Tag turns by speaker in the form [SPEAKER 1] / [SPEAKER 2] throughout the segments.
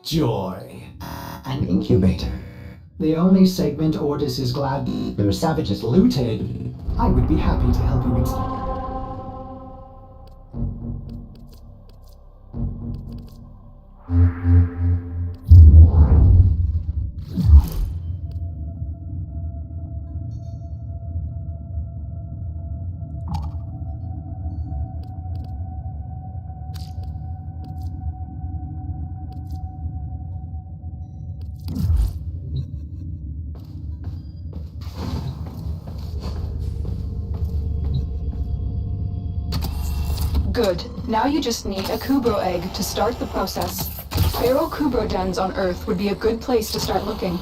[SPEAKER 1] Joy. An incubator. The only segment Ordis is glad their savages looted. I would be happy to help you extend.
[SPEAKER 2] Good. Now you just need a Kubro egg to start the process. Feral Kubro dens on Earth would be a good place to start looking.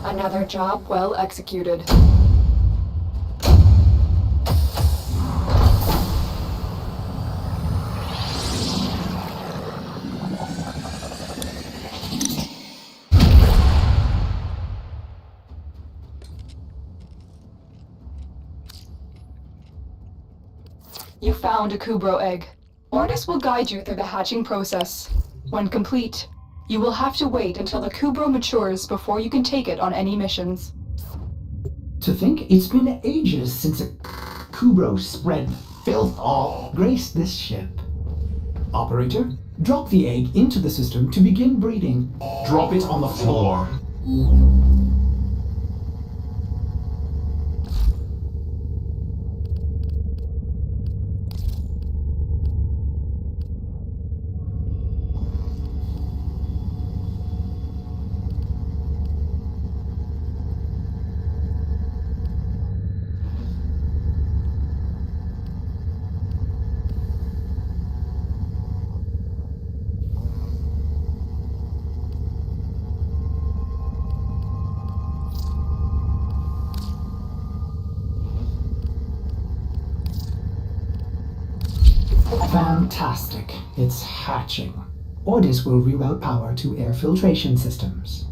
[SPEAKER 2] Another job well executed. You found a Kubro egg. Ordis will guide you through the hatching process. When complete, you will have to wait until the Kubro matures before you can take it on any missions.
[SPEAKER 1] To think it's been ages since a Kubro spread filth all graced this ship. Operator, drop the egg into the system to begin breeding. Drop it on the floor. Fantastic. It's hatching. Ordis will reroute power to air filtration systems.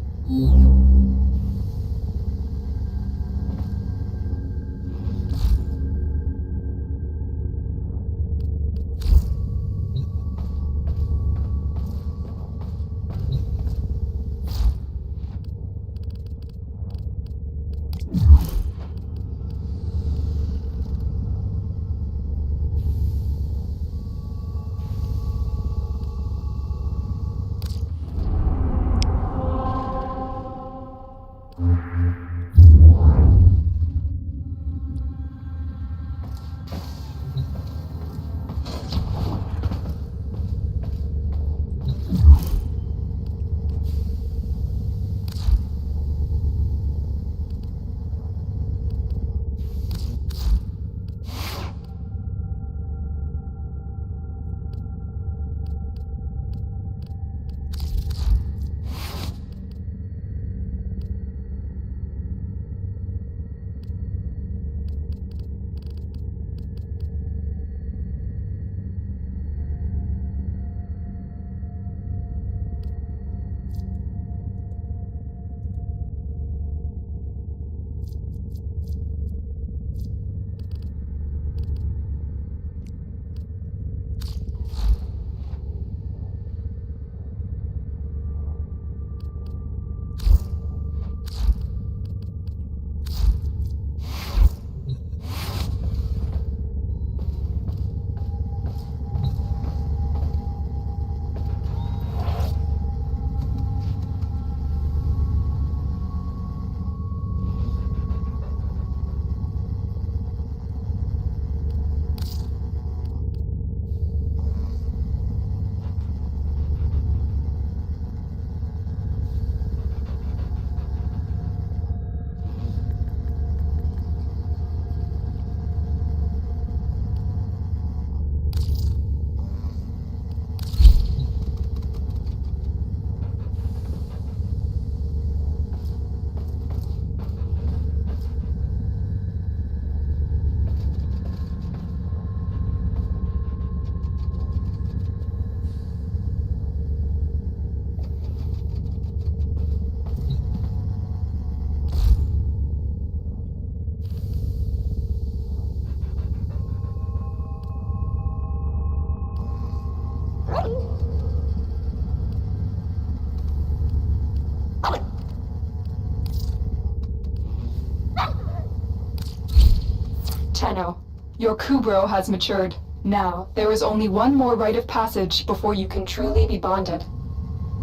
[SPEAKER 2] Tenno, your Kubro has matured. Now, there is only one more rite of passage before you can truly be bonded.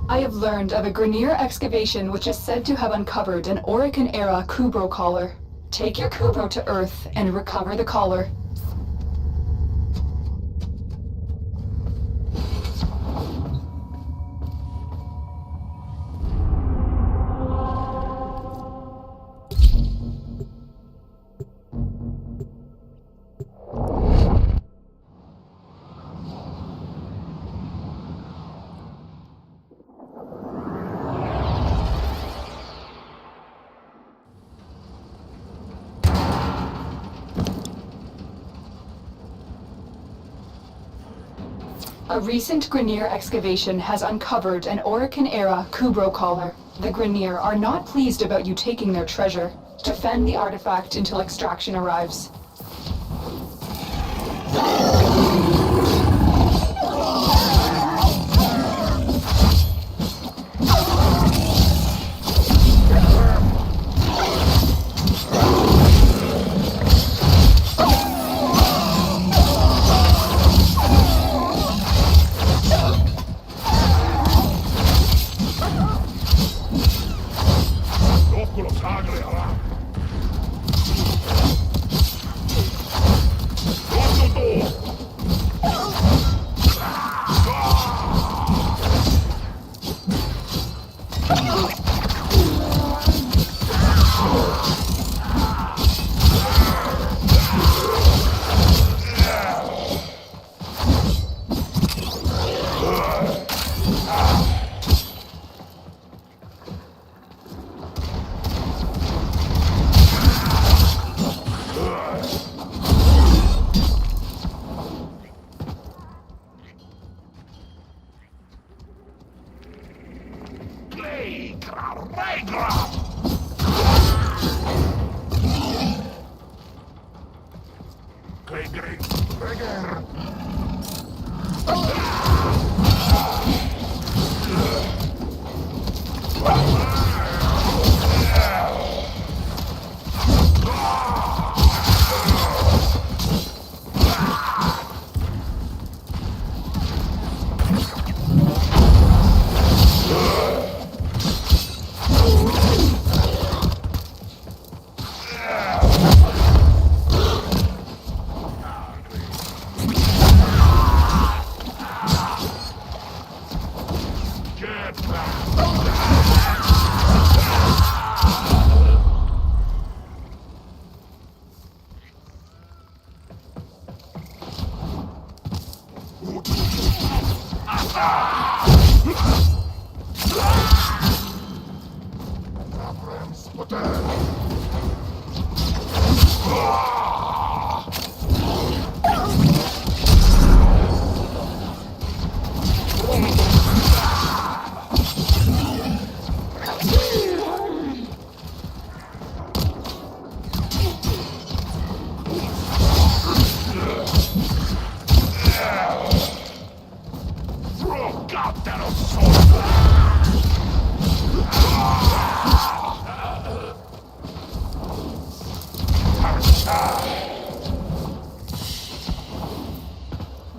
[SPEAKER 2] I have learned of a Grineer excavation which is said to have uncovered an Orokin-era Kubro collar. Take your Kubro to Earth and recover the collar. A recent Grineer excavation has uncovered an Orokin-era Kubro collar. The Grineer are not pleased about you taking their treasure. Defend the artifact until extraction arrives.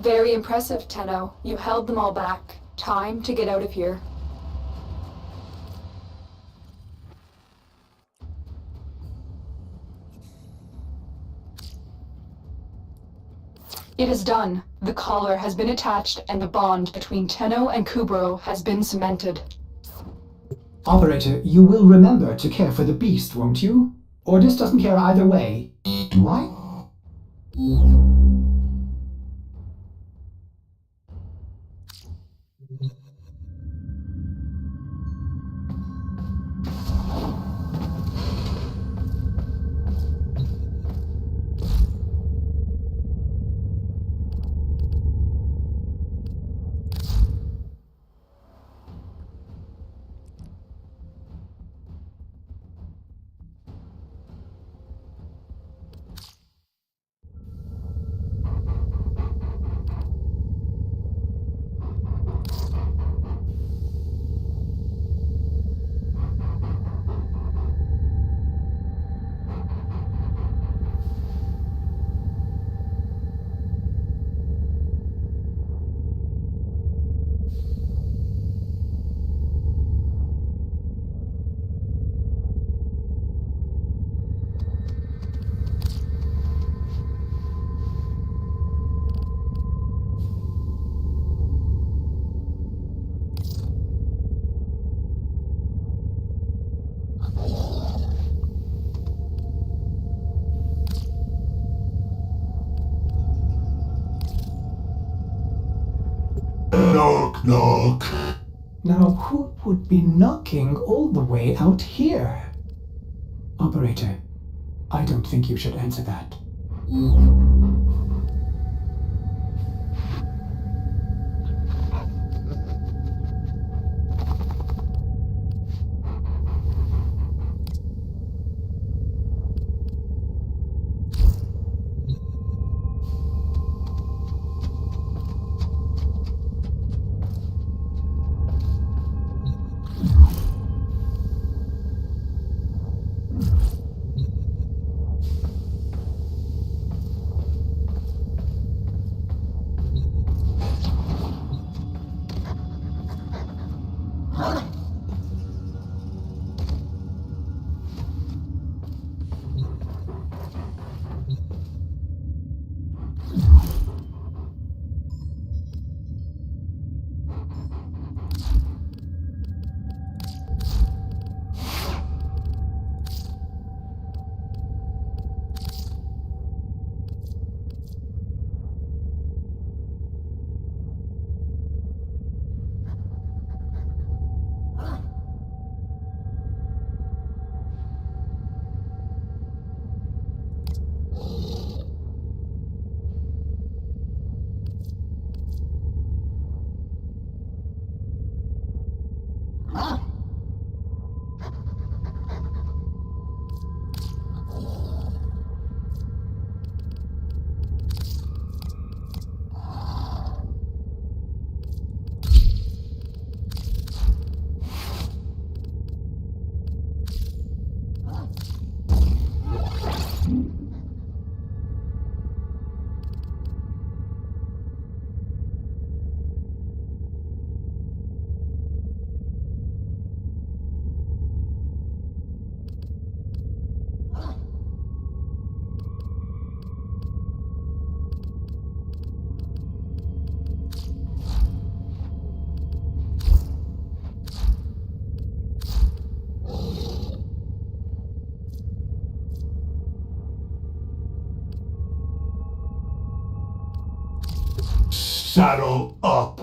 [SPEAKER 2] Very impressive, Tenno. You held them all back. Time to get out of here. It is done. The collar has been attached and the bond between Tenno and Kubro has been cemented.
[SPEAKER 1] Operator, you will remember to care for the beast, won't you? Ordis doesn't care either way. Do I?
[SPEAKER 3] Knock, knock.
[SPEAKER 1] Now, who would be knocking all the way out here? Operator, I don't think you should answer that.
[SPEAKER 3] Saddle up.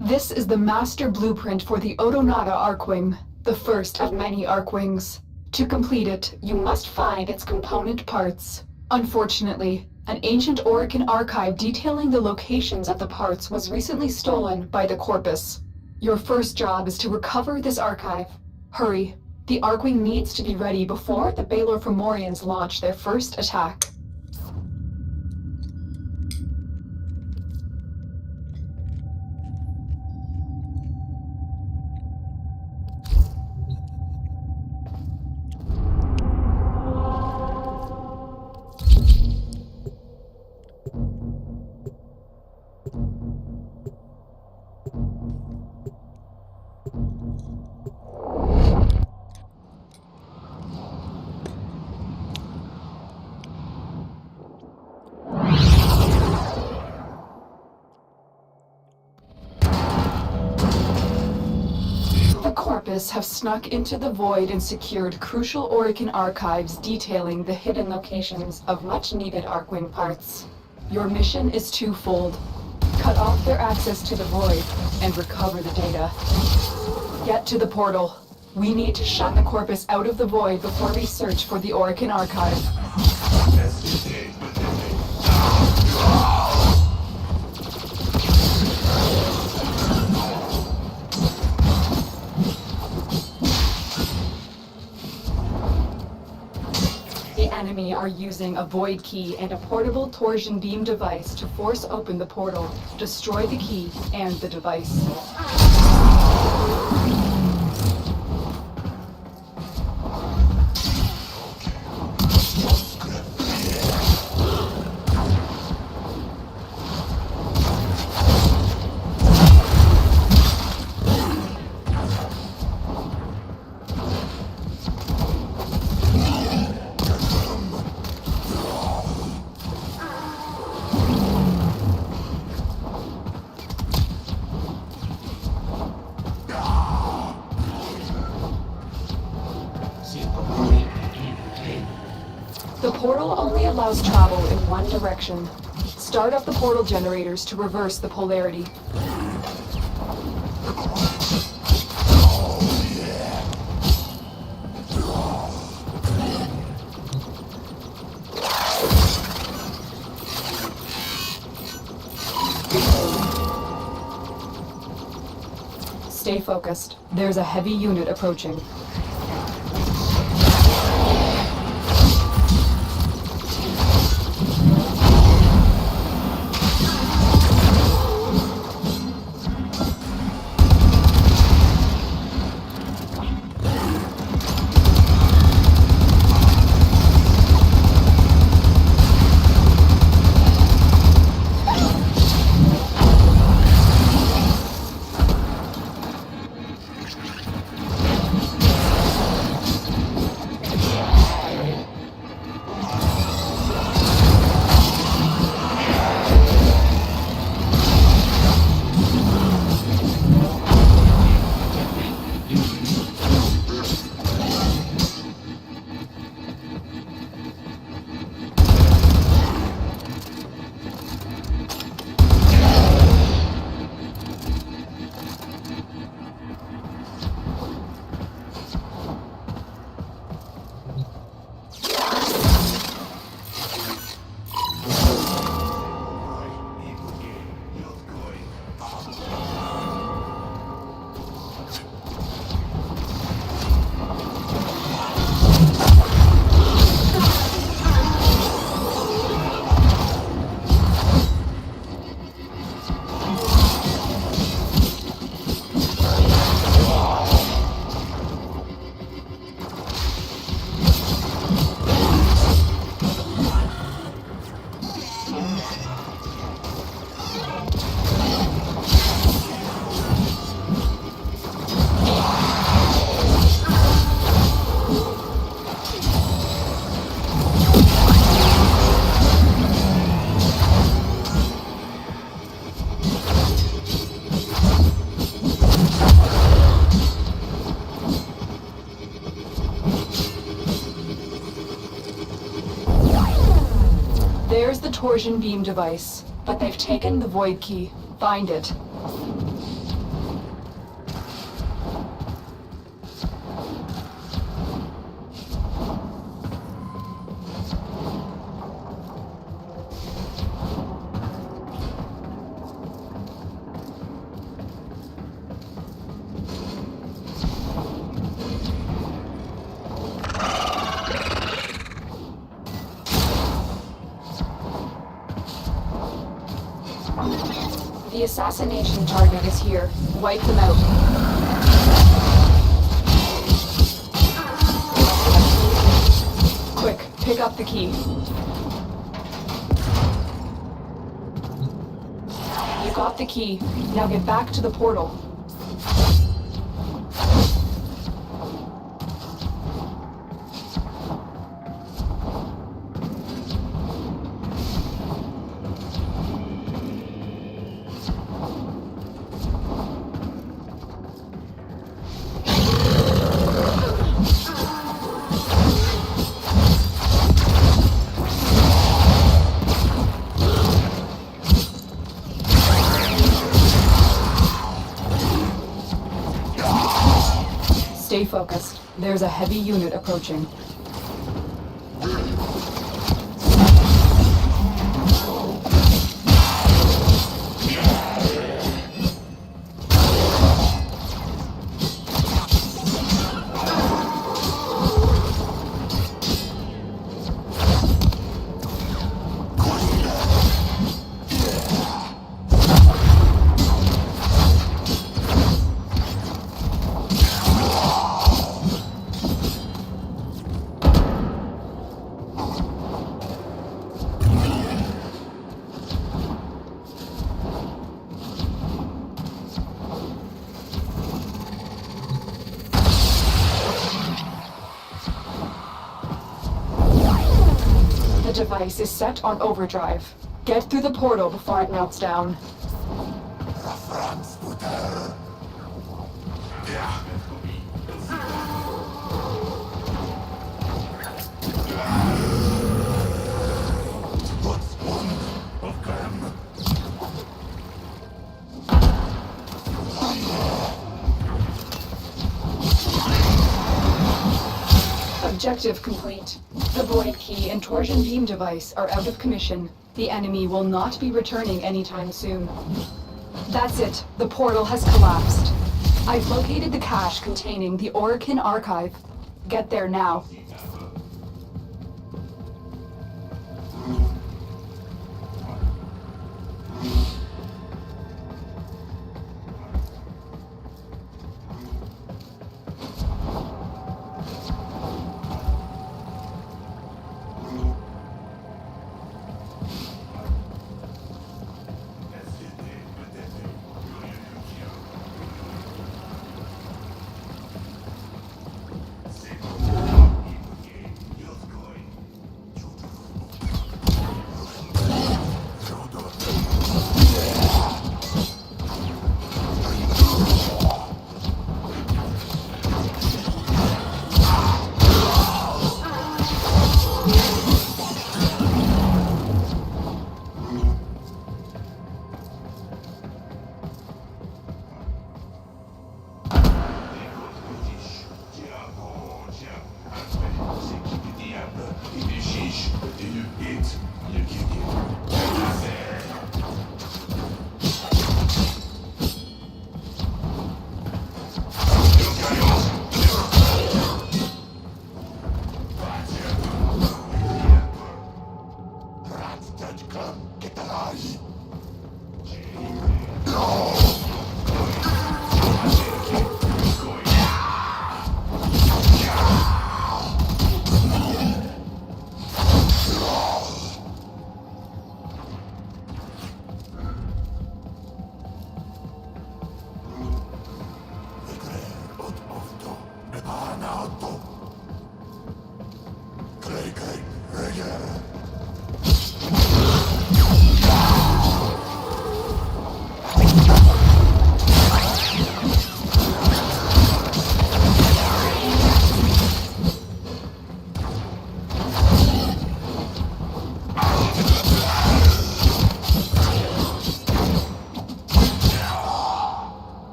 [SPEAKER 2] This is the master blueprint for the Odonata Arcwing, the first of many Arcwings. To complete it, you must find its component parts. Unfortunately, an ancient Orokin archive detailing the locations of the parts was recently stolen by the Corpus. Your first job is to recover this archive. Hurry. The Arcwing needs to be ready before the Baylor Fomorians launch their first attack. Have snuck into the void and secured crucial Orokin archives detailing the hidden locations of much-needed Arcwing parts. Your mission is twofold. Cut off their access to the void and recover the data. Get to the portal. We need to shut the Corpus out of the void before we search for the Orokin archive. Enemy are using a void key and a portable torsion beam device to force open the portal, destroy the key and the device. The portal only allows travel in one direction. Start up the portal generators to reverse the polarity. Stay focused. There's a heavy unit approaching. There's the torsion beam device, but they've taken the void key. Find it. The assassination target is here. Wipe them out. Quick, pick up the key. You got the key. Now get back to the portal. Stay focused. There's a heavy unit approaching. The device is set on overdrive. Get through the portal before it melts down. Objective complete. The void key and torsion beam device are out of commission. The enemy will not be returning anytime soon. That's it. The portal has collapsed. I've located the cache containing the Orokin archive. Get there now.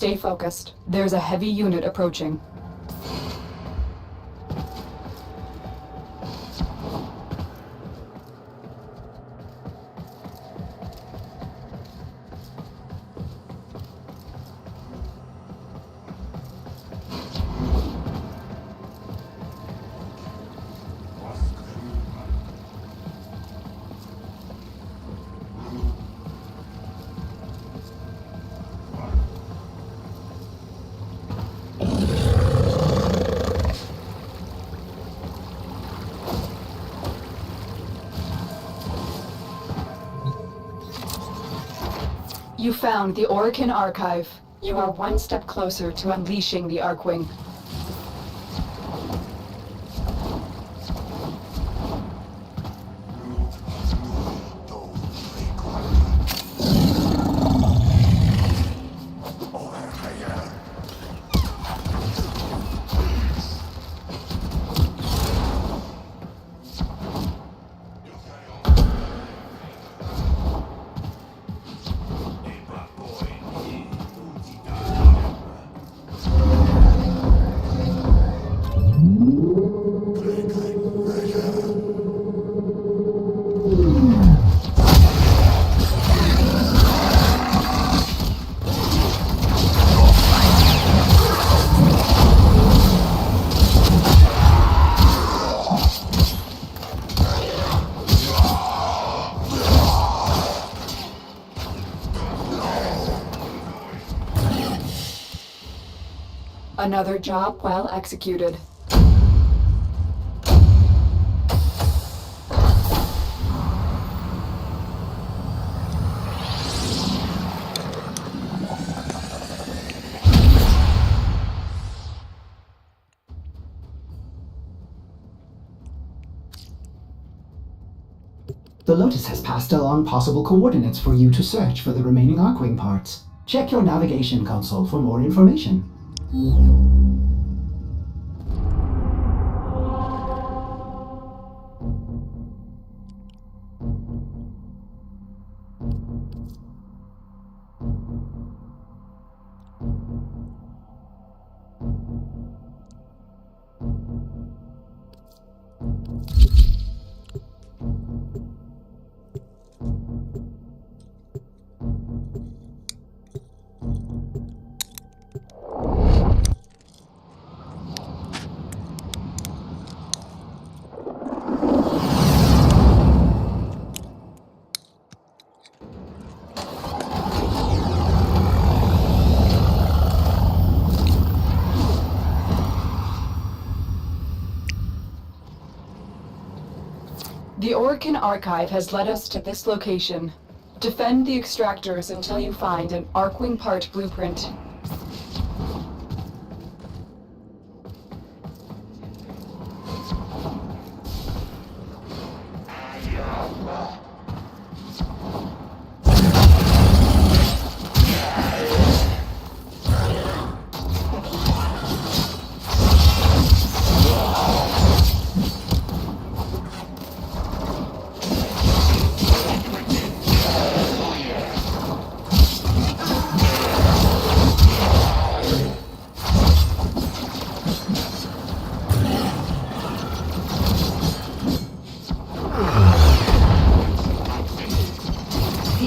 [SPEAKER 2] Stay focused. There's a heavy unit approaching. You found the Orokin Archive. You are one step closer to unleashing the Arkwing. Another job well executed.
[SPEAKER 1] The Lotus has passed along possible coordinates for you to search for the remaining Arkwing parts. Check your navigation console for more information.
[SPEAKER 2] The Orokin Archive has led us to this location. Defend the extractors until you find an Arkwing part blueprint.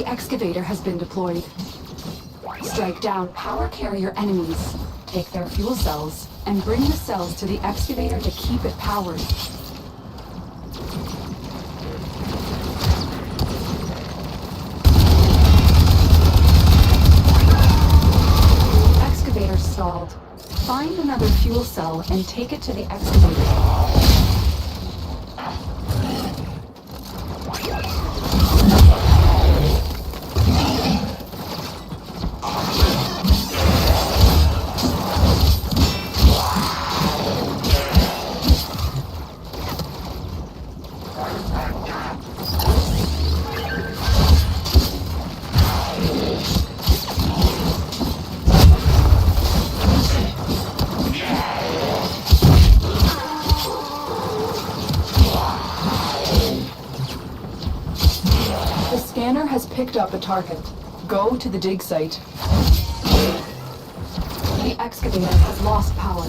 [SPEAKER 2] Excavator has been deployed. Strike down power carrier enemies, take their fuel cells, and bring the cells to the excavator to keep it powered. Excavator stalled. Find another fuel cell and take it to the excavator. Has picked up a target. Go to the dig site. excavator has lost power.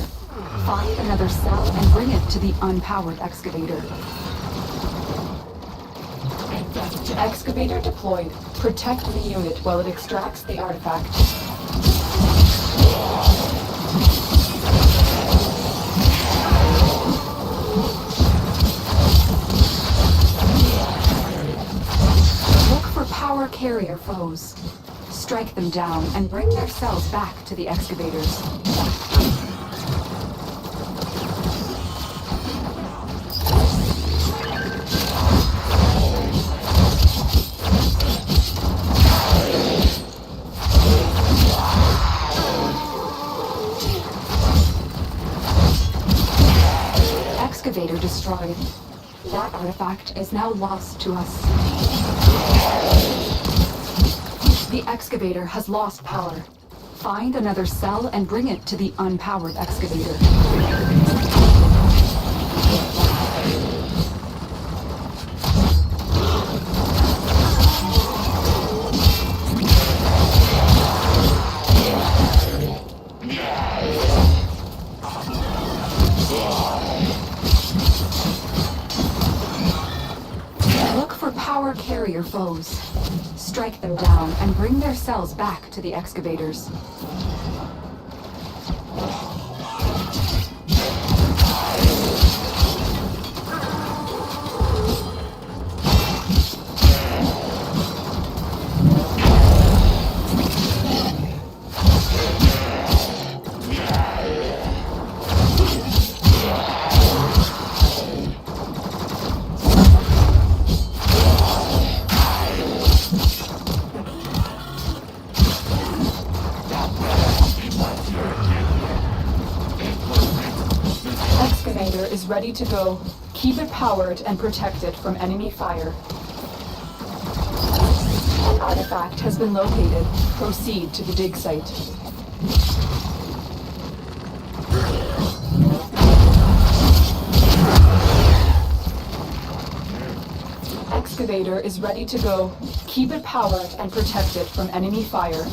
[SPEAKER 2] Find another cell and bring it to the unpowered excavator. Excavator deployed. Protect the unit while it extracts the artifact. Look for power carrier foes. Strike them down and bring their cells back to the excavators. Excavator destroyed. That artifact is now lost to us. The excavator has lost power. Find another cell and bring it to the unpowered excavator. Look for power carrier foes. Strike them down and bring their cells back to the excavators. Is ready to go. Keep it powered and protect it from enemy fire. An artifact has been located. Proceed to the dig site. Excavator is ready to go. Keep it powered and protect it from enemy fire.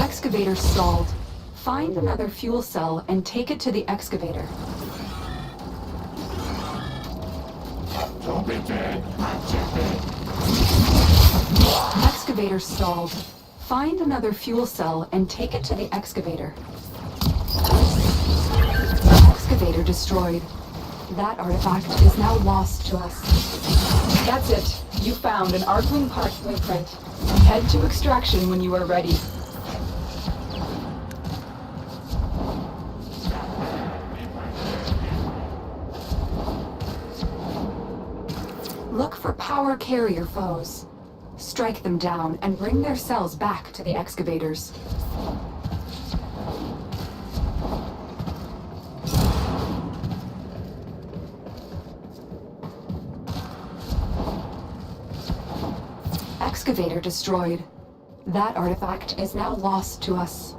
[SPEAKER 2] Excavator stalled. Find another fuel cell and take it to the excavator.
[SPEAKER 3] Don't be dead.
[SPEAKER 2] Excavator stalled. Find another fuel cell and take it to the excavator. Excavator destroyed. That artifact is now lost to us. That's it. You found an Arcling part blueprint. Head to extraction when you are ready. Look for power carrier foes. Strike them down and bring their cells back to the excavators. Excavator destroyed. That artifact is now lost to us.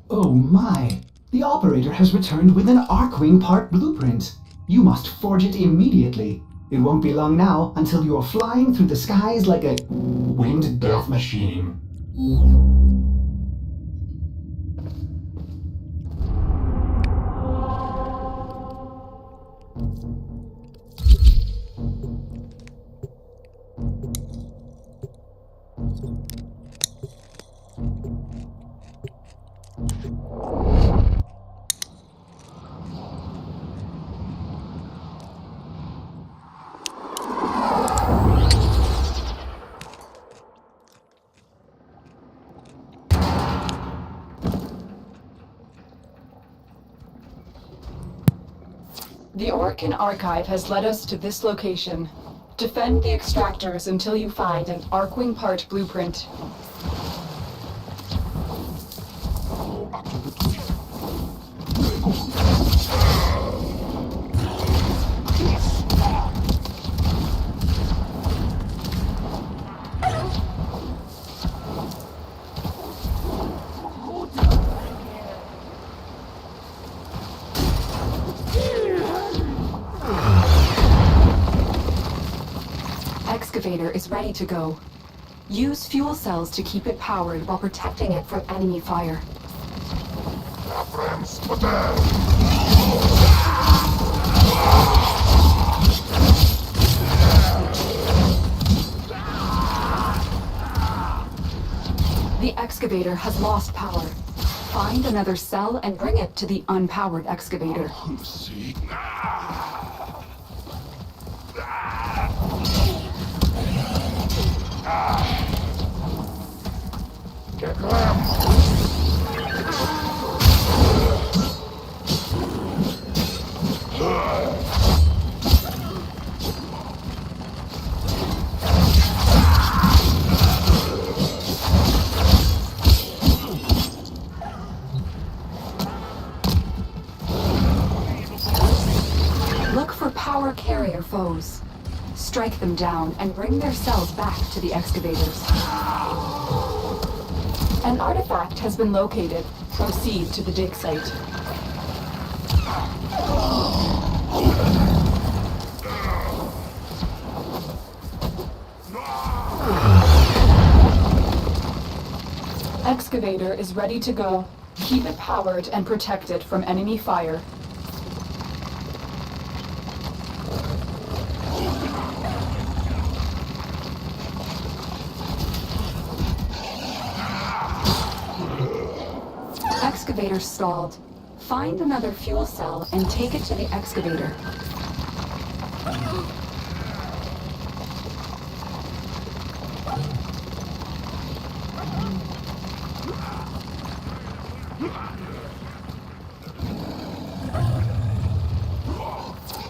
[SPEAKER 1] Oh my! The operator has returned with an Arcwing part blueprint. You must forge it immediately. It won't be long now until you are flying through the skies like a winged death machine.
[SPEAKER 2] The Orkin archive has led us to this location. Defend the extractors until you find an Arcwing part blueprint. Excavator is ready to go. Use fuel cells to keep it powered while protecting it from enemy fire. The excavator has lost power. Find another cell and bring it to the unpowered excavator. Look for power carrier foes. Strike them down and bring their cells back to the excavators. An artifact has been located. Proceed to the dig site. Excavator is ready to go. Keep it powered and protect it from enemy fire. Excavator stalled. Find another fuel cell and take it to the excavator.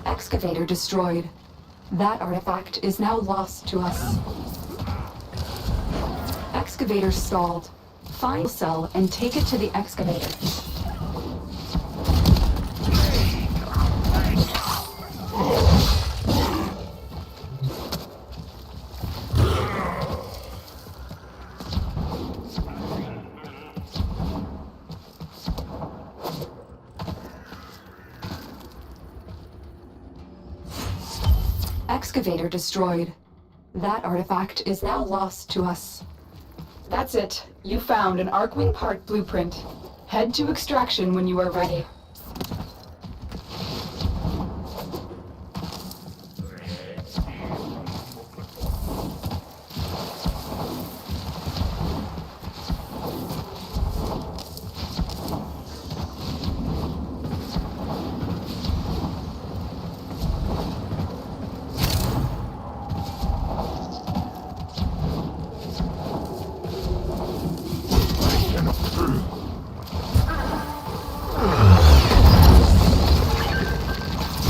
[SPEAKER 2] Excavator destroyed. That artifact is now lost to us. Excavator stalled. Find a cell and take it to the excavator. Excavator destroyed. That artifact is now lost to us. That's it. You found an Arcwing part blueprint. Head to extraction when you are ready.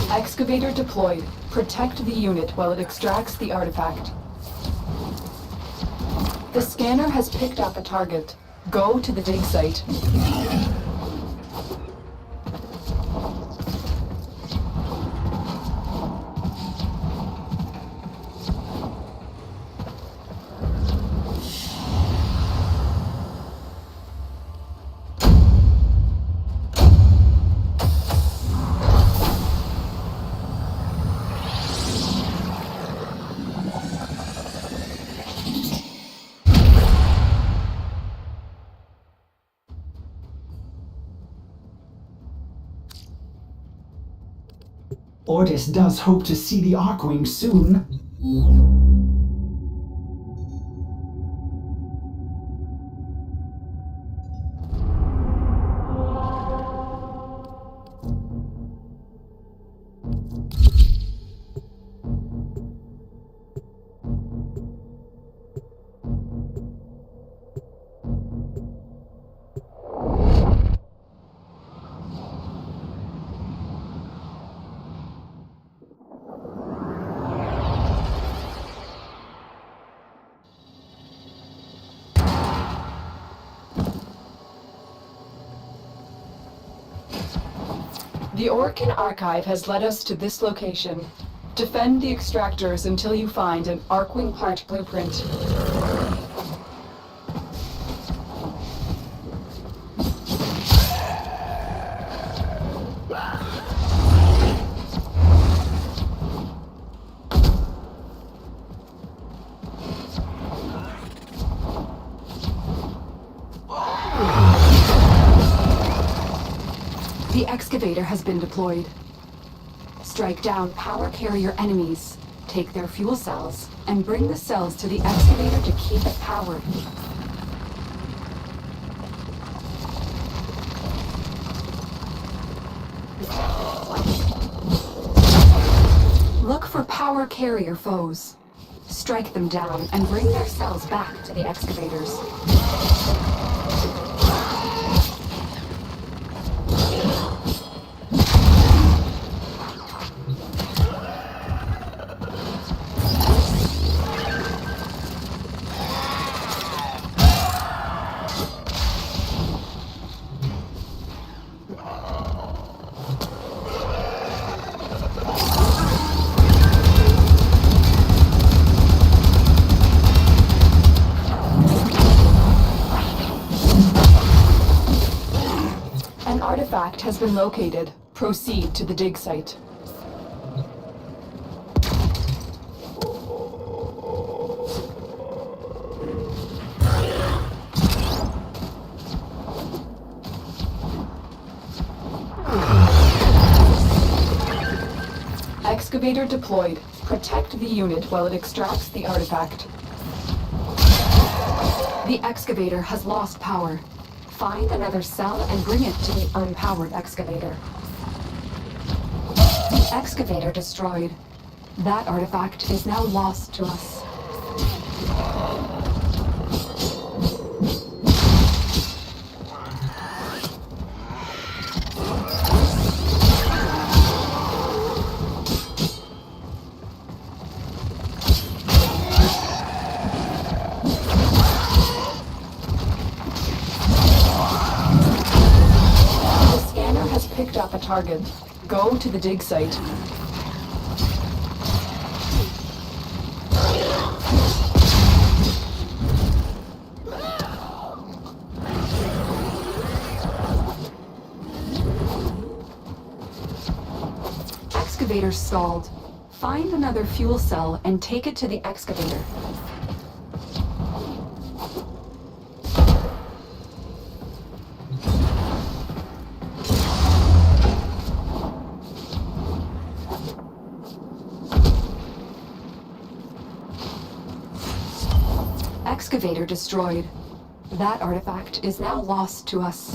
[SPEAKER 2] Excavator deployed. Protect the unit while it extracts the artifact. The scanner has picked up a target. Go to the dig site.
[SPEAKER 1] Ordis does hope to see the Arcwing soon.
[SPEAKER 2] The Orkin archive has led us to this location. Defend the extractors until you find an Arcwing part blueprint. The excavator has been deployed. Strike down power carrier enemies, take their fuel cells, and bring the cells to the excavator to keep it powered. Look for power carrier foes. Strike them down and bring their cells back to the excavators. Artifact has been located. Proceed to the dig site. Excavator deployed. Protect the unit while it extracts the artifact. The excavator has lost power. Find another cell and bring it to the unpowered excavator. Excavator destroyed. That artifact is now lost to us. Picked up a target. Go to the dig site. Excavator stalled. Find another fuel cell and take it to the excavator. Excavator destroyed. That artifact is now lost to us.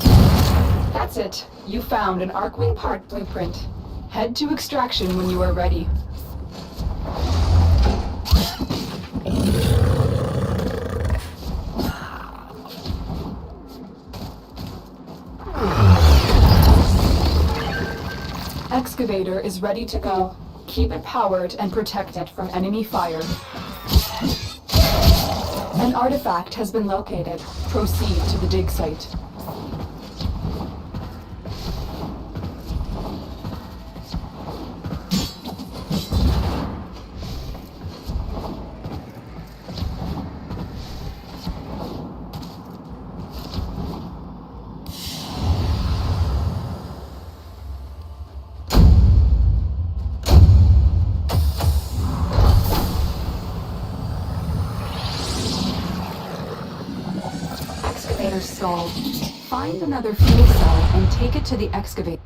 [SPEAKER 2] That's it. You found an Arcwing part blueprint. Head to extraction when you are ready. Excavator is ready to go. Keep it powered and protect it from enemy fire. An artifact has been located. Proceed to the dig site. Stalled. Find another fuel cell and take it to the excavator.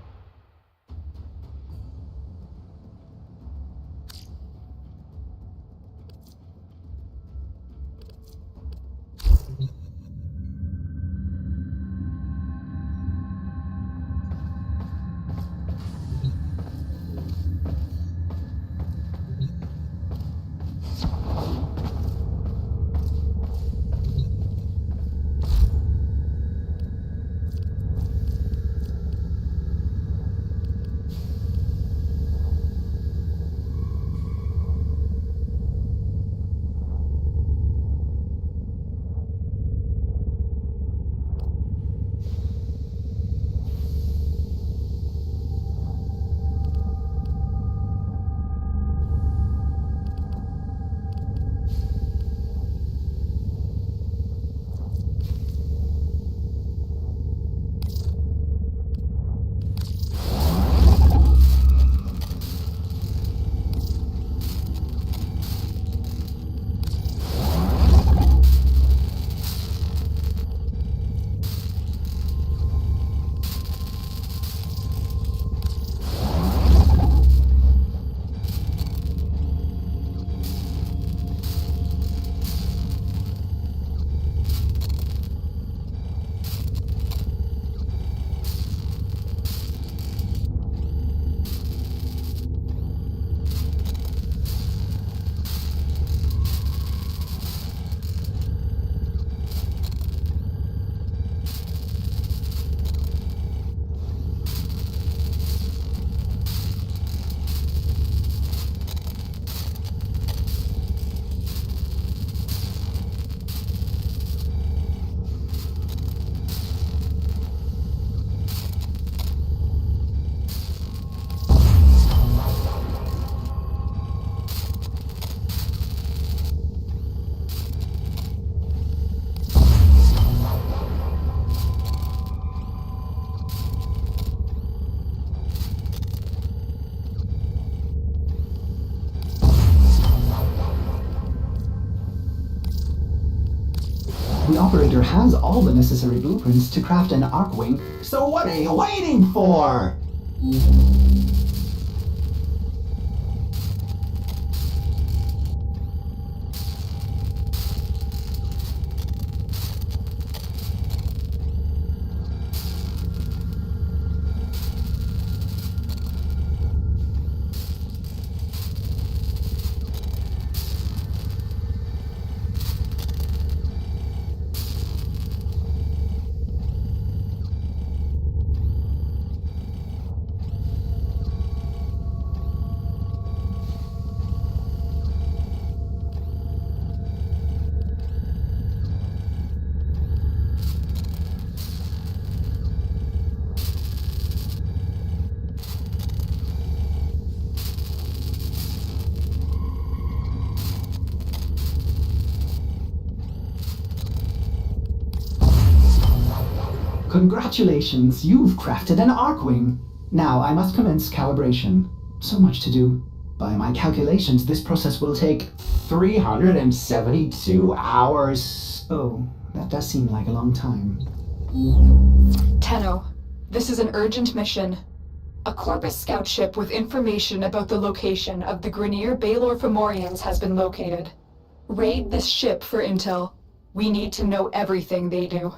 [SPEAKER 1] The operator has all the necessary blueprints to craft an Arcwing, so what are you waiting for? Congratulations, you've crafted an Arcwing. Now I must commence calibration. So much to do. By my calculations, this process will take 372 hours. Oh, that does seem like a long time.
[SPEAKER 2] Tenno, this is an urgent mission. A Corpus scout ship with information about the location of the Grineer Baelor Fomorians has been located. Raid this ship for intel. We need to know everything they do.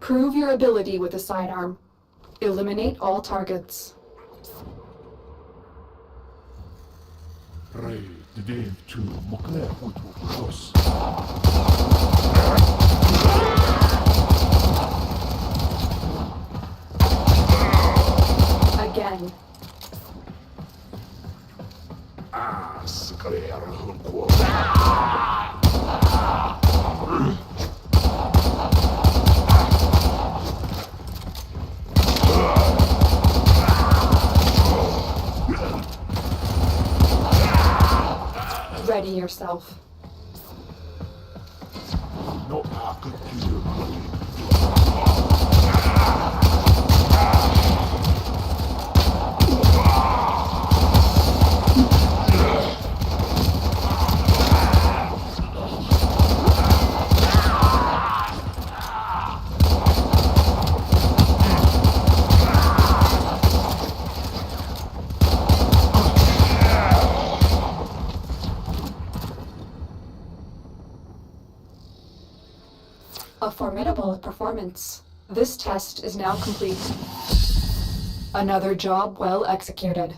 [SPEAKER 2] Prove your ability with the sidearm. Eliminate all targets.
[SPEAKER 3] Raid. Dave to Mokle Utus.
[SPEAKER 2] Again. Ready yourself.
[SPEAKER 3] No, I could kill.
[SPEAKER 2] A formidable performance. This test is now complete. Another job well executed.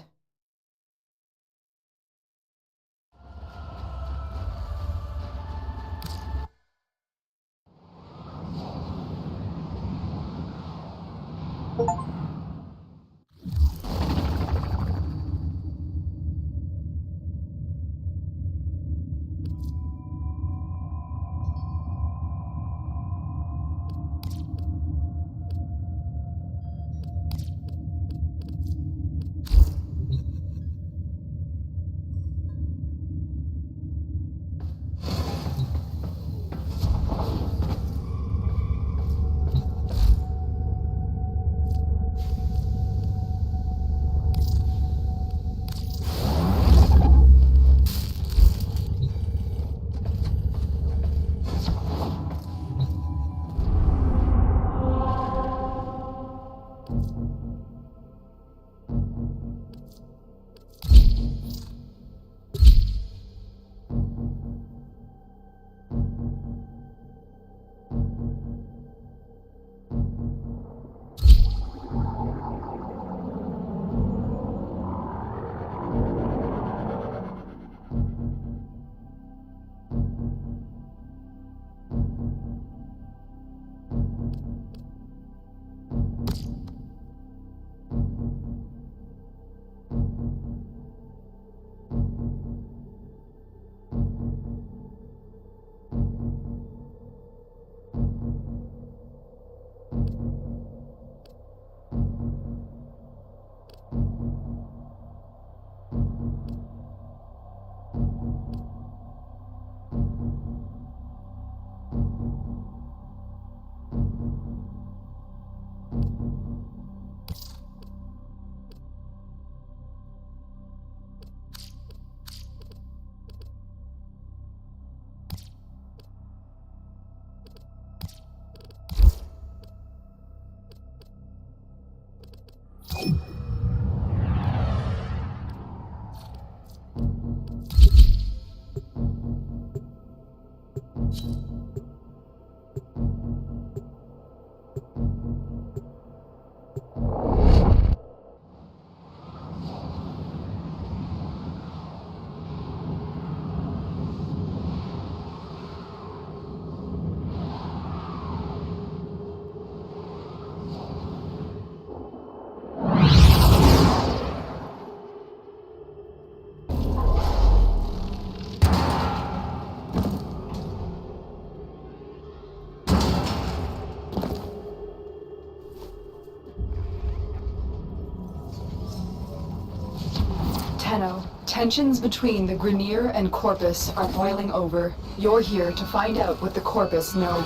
[SPEAKER 2] Tensions between the Grenier and Corpus are boiling over. You're here to find out what the Corpus know.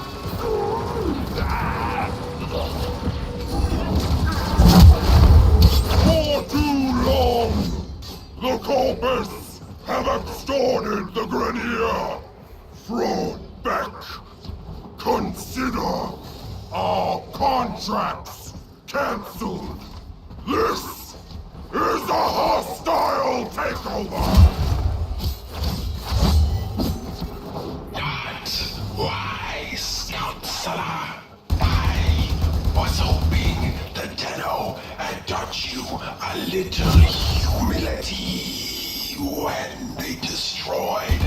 [SPEAKER 3] For too long, the Corpus have extorted the Grenier. Fraud back. Consider our contracts cancelled. This is a hostile takeover!
[SPEAKER 4] Not wise, Counselor. I was hoping the Tenno had taught you a little humility. when they destroyed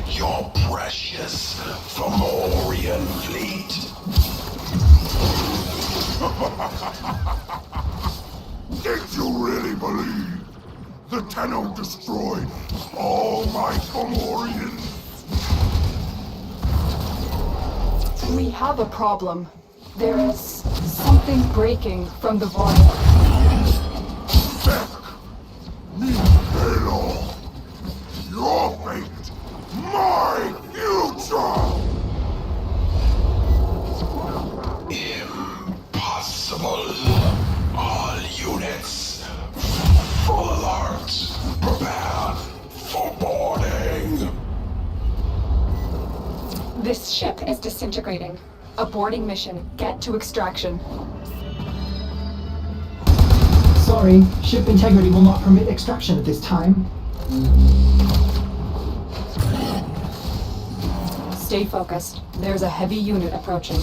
[SPEAKER 4] your precious Fomorian fleet.
[SPEAKER 3] Did you really believe the Tenno destroyed all my Fomorians?
[SPEAKER 2] We have a problem. There is something breaking from the vault.
[SPEAKER 3] Beck! Me Halo! Your fate! My future!
[SPEAKER 4] Impossible. All units, full alert. Prepare for boarding.
[SPEAKER 2] This ship is disintegrating. Aborting mission. Get to extraction.
[SPEAKER 1] Sorry, ship integrity will not permit extraction at this time.
[SPEAKER 2] Stay focused. There's a heavy unit approaching.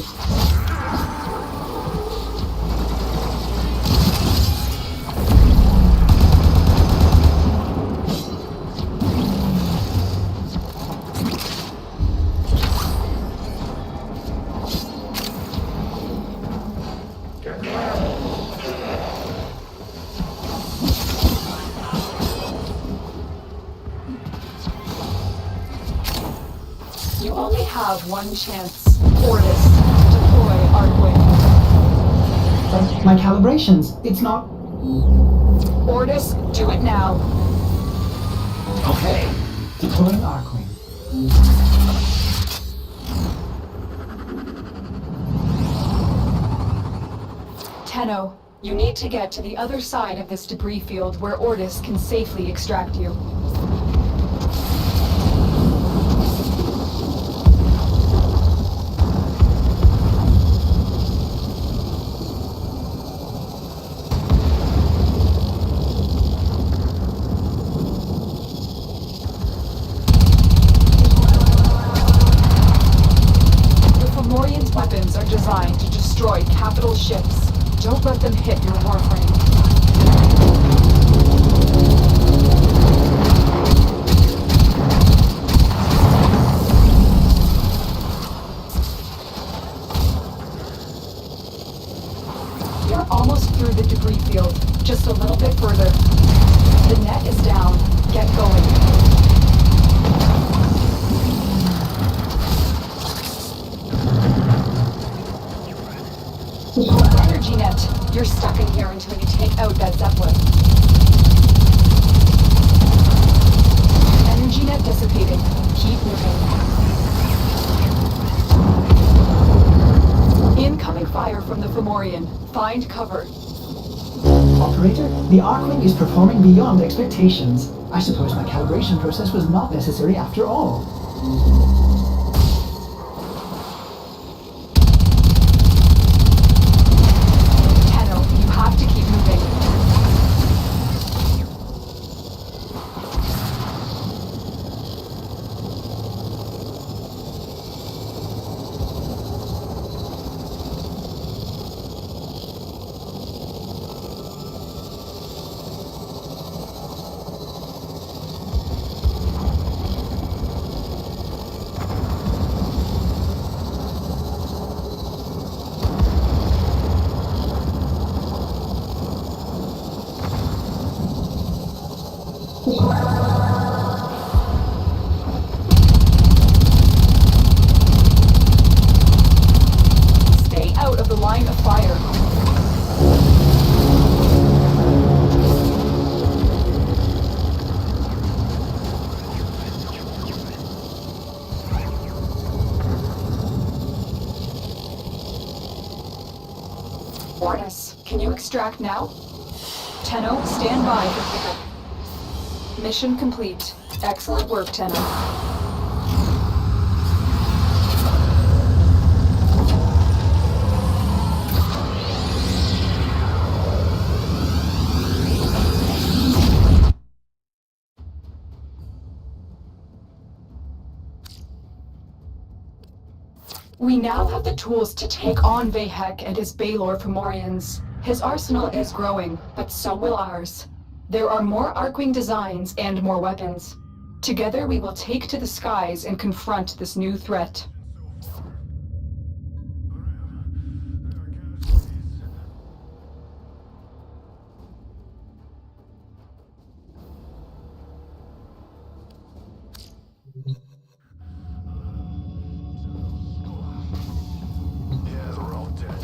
[SPEAKER 2] You only have one chance. Ordis, deploy Arcwing.
[SPEAKER 1] But my calibrations, it's not...
[SPEAKER 2] Ordis, do it now.
[SPEAKER 1] Okay. Deploying Arcwing.
[SPEAKER 2] Tenno, you need to get to the other side of this debris field where Ordis can safely extract you. Weapons are designed to destroy capital ships. Don't let them hit your Warframe. You're almost through the debris field. Just a little bit further. The net is down. Get going. Energy net. You're stuck in here until you take out that Zeppelin. Energy net dissipating. Keep moving. Incoming fire from the Fomorian. Find cover.
[SPEAKER 1] Operator, the Arcwing is performing beyond expectations. I suppose my calibration process was not necessary after all.
[SPEAKER 2] Stay out of the line of fire. Ordis, can you extract now? Tenno, stand by for pickup. Mission complete. Excellent work, Tenno. We now have the tools to take on Vahek and his Baylor Fomorians. His arsenal is growing, but so will ours. There are more Arkwing designs and more weapons. Together we will take to the skies and confront this new threat.
[SPEAKER 3] Yeah, they're all dead.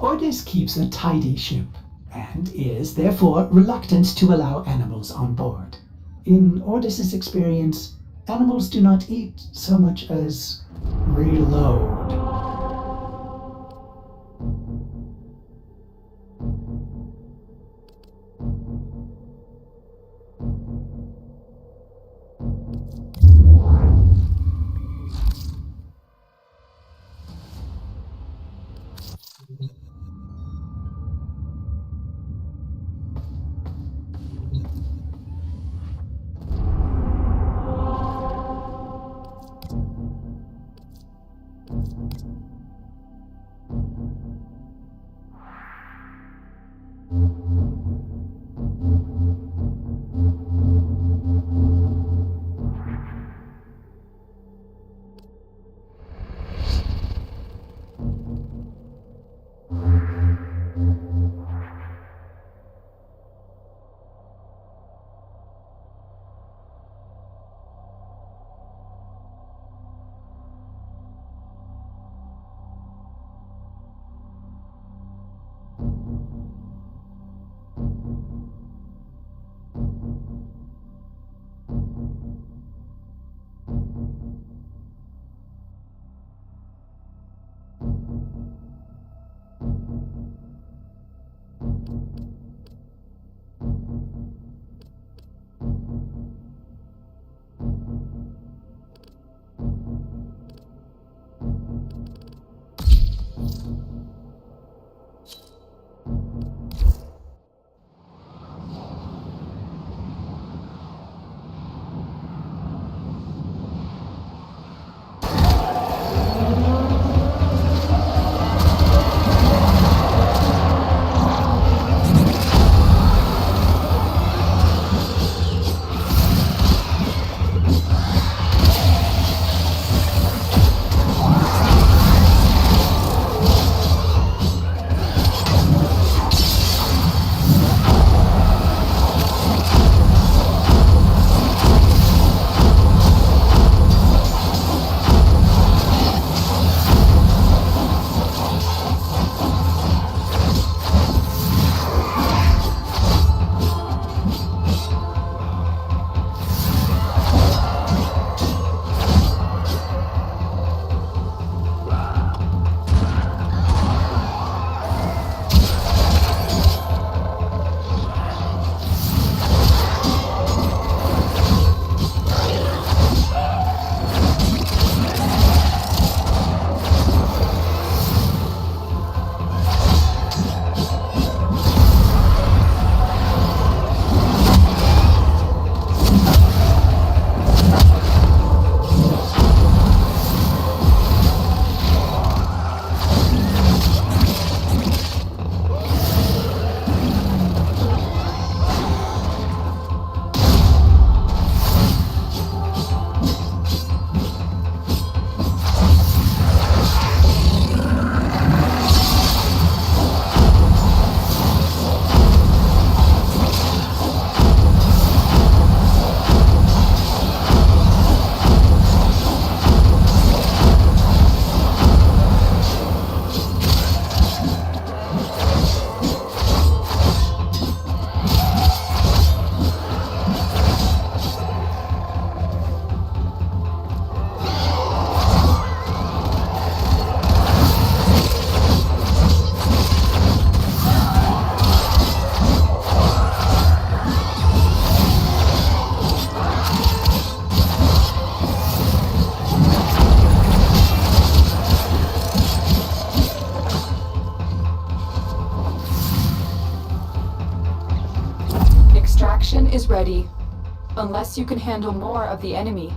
[SPEAKER 1] Ordis keeps a tidy ship, and is therefore reluctant to allow animals on board. In Ordis's experience, animals do not eat so much as reload.
[SPEAKER 2] Unless you can handle more of the enemy.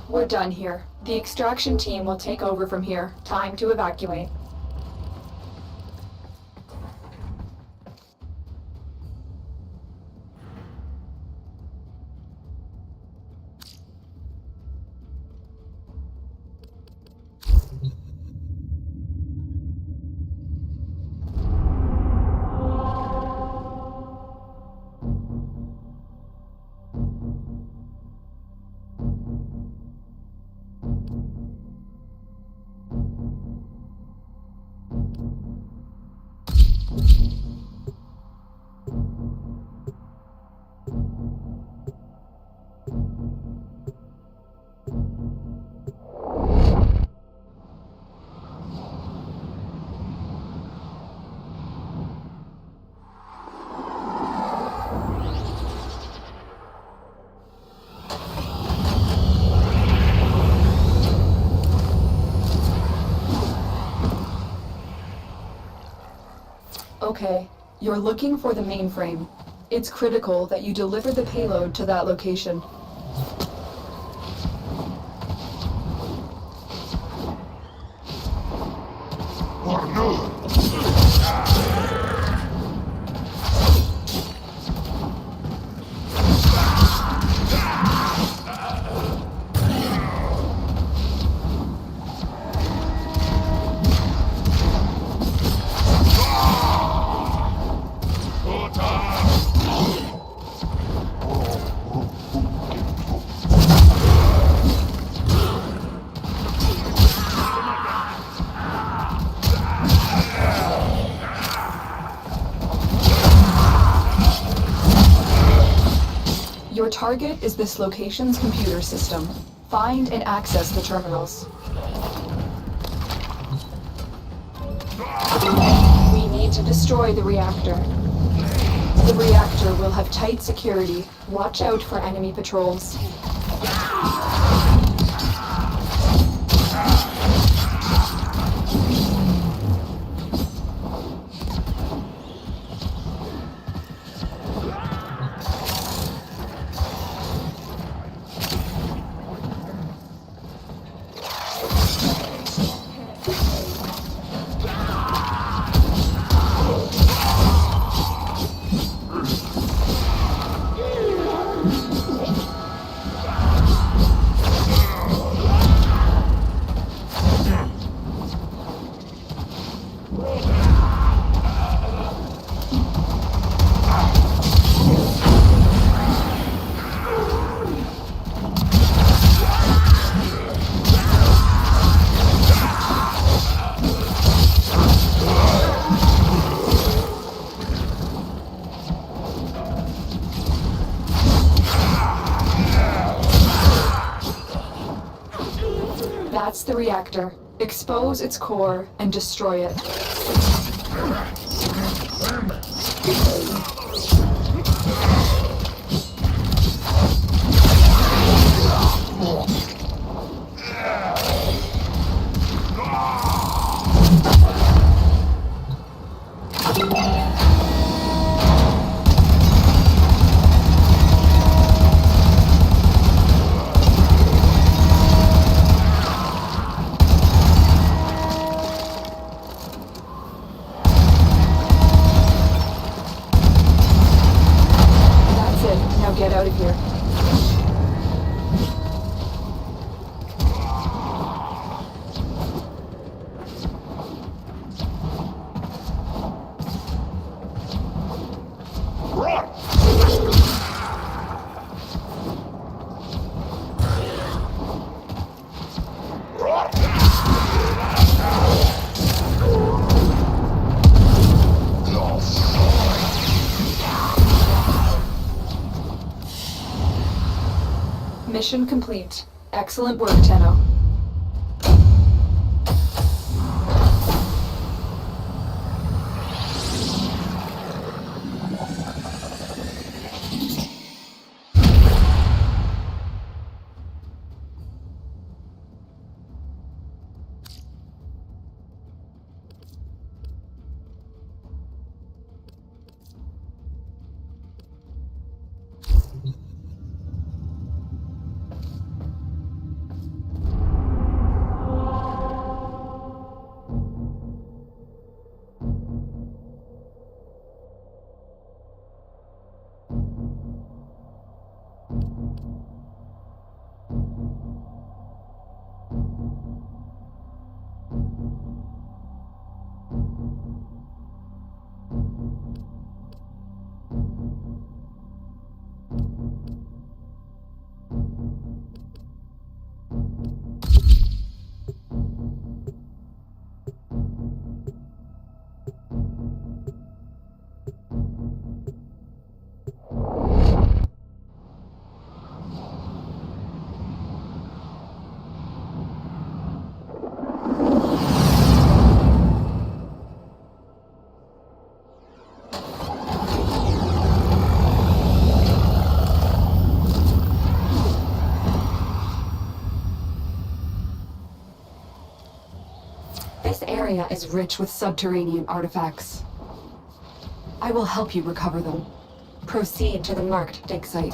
[SPEAKER 2] We're done here. The extraction team will take over from here. Time to evacuate. Okay, you're looking for the mainframe. It's critical that you deliver the payload to that location. Your target is this location's computer system. Find and access the terminals. We need to destroy the reactor. The reactor will have tight security. Watch out for enemy patrols. That's the reactor. Expose its core and destroy it. Get out of here. Mission complete. Excellent work, Tenno. This area is rich with subterranean artifacts. I will help you recover them. Proceed to the marked dig site.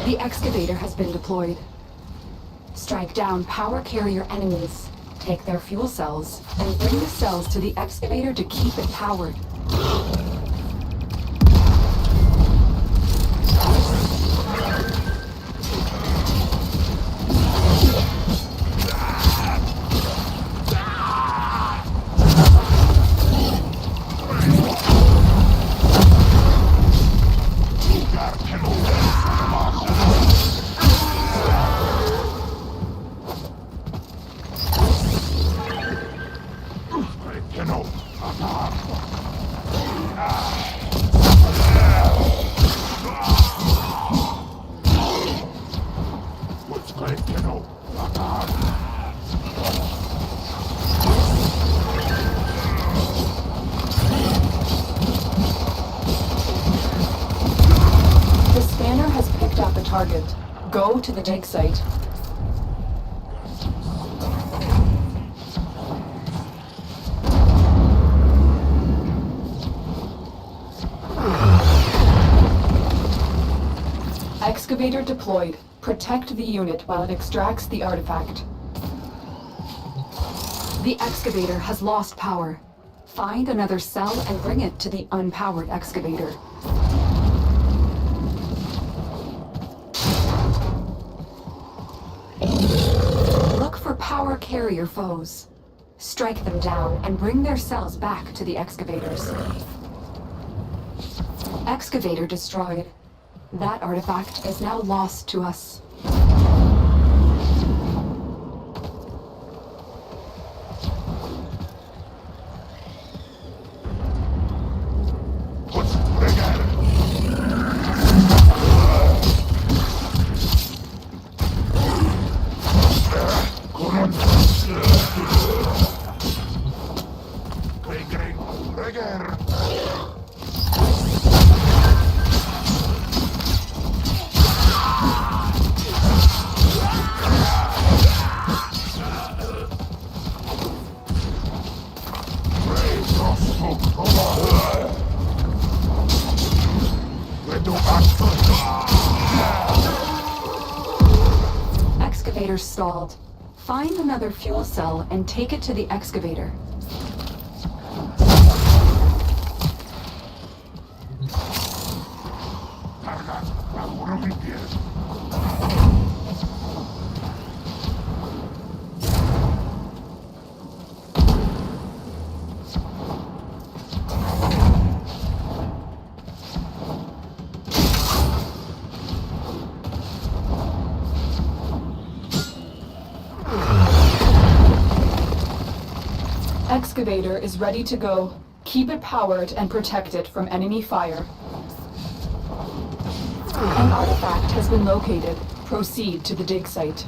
[SPEAKER 2] The excavator has been deployed. Strike down power carrier enemies, take their fuel cells, and bring the cells to the excavator to keep it powered. The scanner has picked up a target. Go to the dig site. Excavator deployed. Protect the unit while it extracts the artifact. The excavator has lost power. Find another cell and bring it to the unpowered excavator. Look for power carrier foes. Strike them down and bring their cells back to the excavators. Excavator destroyed. That artifact is now lost to us. Excavator stalled. Find another fuel cell and take it to the excavator. Excavator is ready to go. Keep it powered and protect it from enemy fire. An artifact has been located. Proceed to the dig site.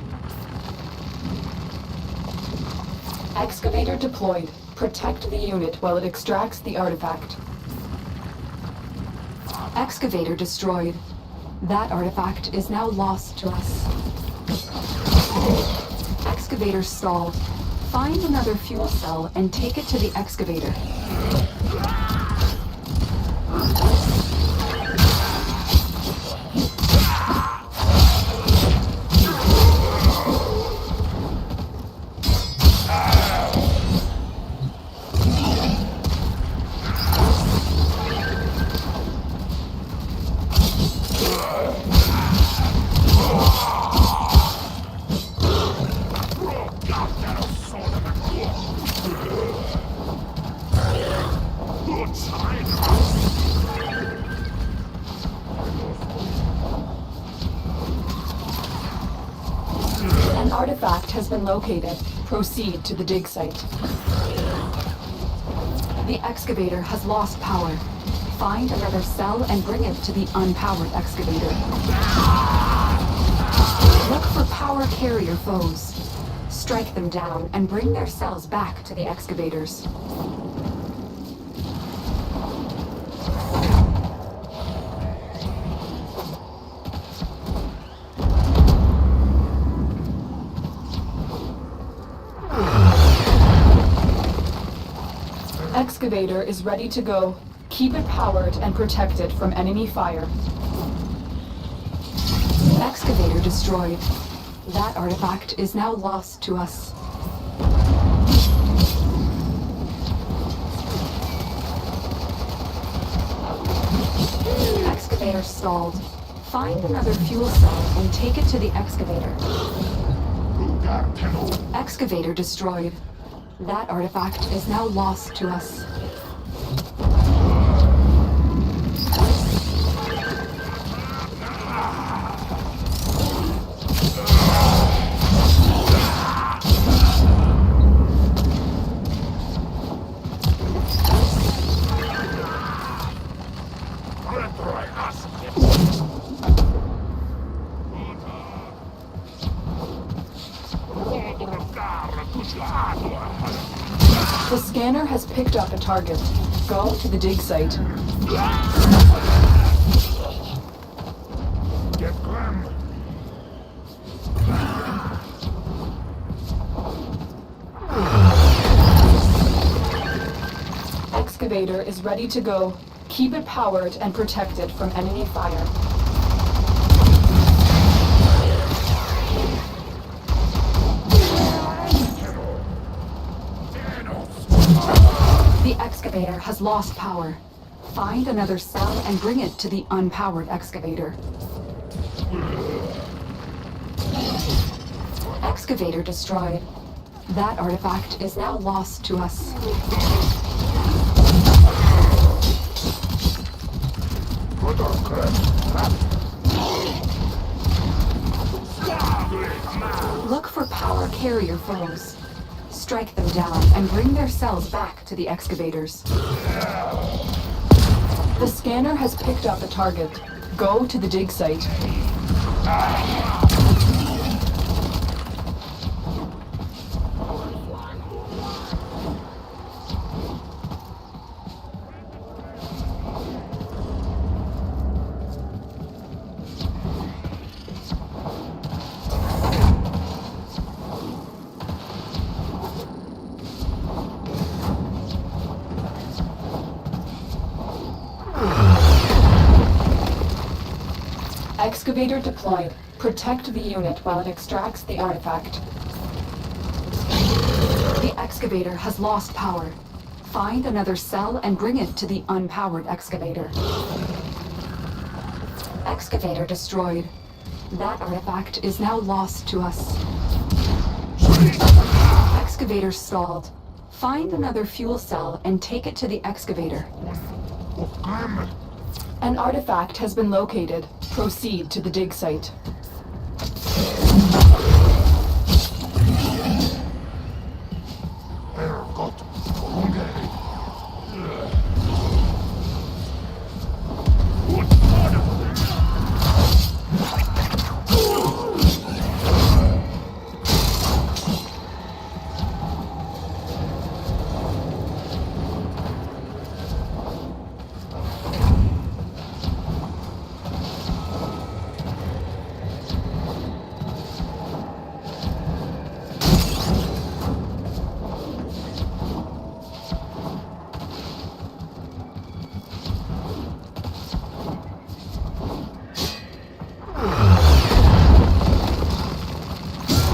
[SPEAKER 2] Excavator deployed. Protect the unit while it extracts the artifact. Excavator destroyed. That artifact is now lost to us. Excavator stalled. Find another fuel cell and take it to the excavator. An artifact has been located. Proceed to the dig site. The excavator has lost power. Find another cell and bring it to the unpowered excavator. Look for power carrier foes. Strike them down and bring their cells back to the excavators. Excavator is ready to go. Keep it powered and protected from enemy fire. Excavator destroyed. That artifact is now lost to us. Excavator stalled. Find another fuel cell and take it to the excavator. Excavator destroyed. That artifact is now lost to us. The scanner has picked up a target. Go to the dig site.
[SPEAKER 3] Get Clem.
[SPEAKER 2] Excavator is ready to go. Keep it powered and protected from enemy fire. The excavator has lost power. Find another cell and bring it to the unpowered excavator. Excavator destroyed. That artifact is now lost to us. Look for power carrier foes. Strike them down and bring their cells back to the excavators. The scanner has picked up a target. Go to the dig site. Excavator deployed. Protect the unit while it extracts the artifact. The excavator has lost power. Find another cell and bring it to the unpowered excavator. Excavator destroyed. That artifact is now lost to us. Excavator stalled. Find another fuel cell and take it to the excavator. An artifact has been located. Proceed to the dig site.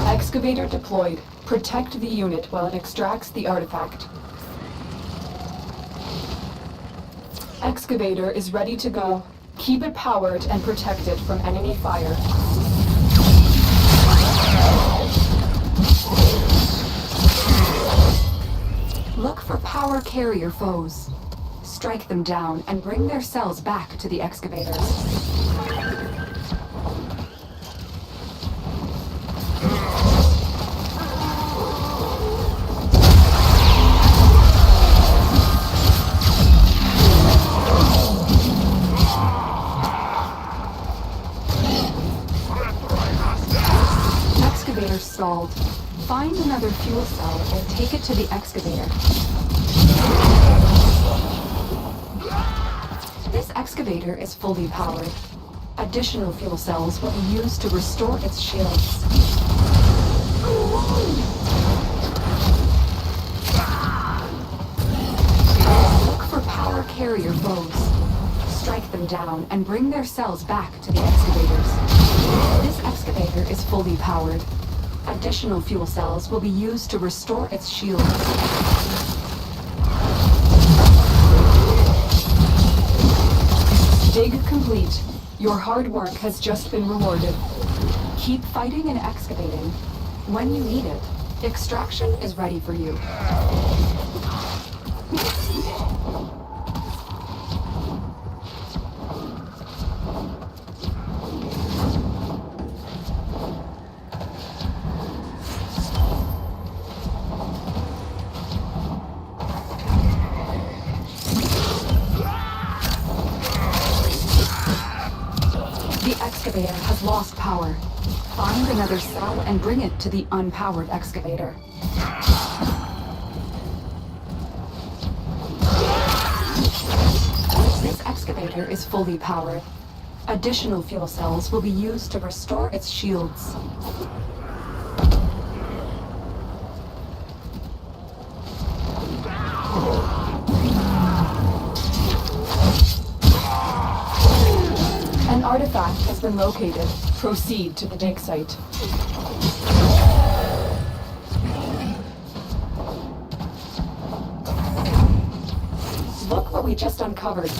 [SPEAKER 2] Excavator deployed. Protect the unit while it extracts the artifact. Excavator is ready to go. Keep it powered and protected from enemy fire. Look for power carrier foes. Strike them down and bring their cells back to the excavators. Stalled. Find another fuel cell and take it to the excavator. This excavator is fully powered. Additional fuel cells will be used to restore its shields. carrier foes. Strike them down and bring their cells back to the excavators. This excavator is fully powered. Additional fuel cells will be used to restore its shields. Dig complete. Your hard work has just been rewarded. Keep fighting and excavating. When you need it, extraction is ready for you. The excavator has lost power. Find another cell and bring it to the unpowered excavator. This excavator is fully powered. Additional fuel cells will be used to restore its shields. An artifact has been located. Proceed to the dig site. Look what we just uncovered.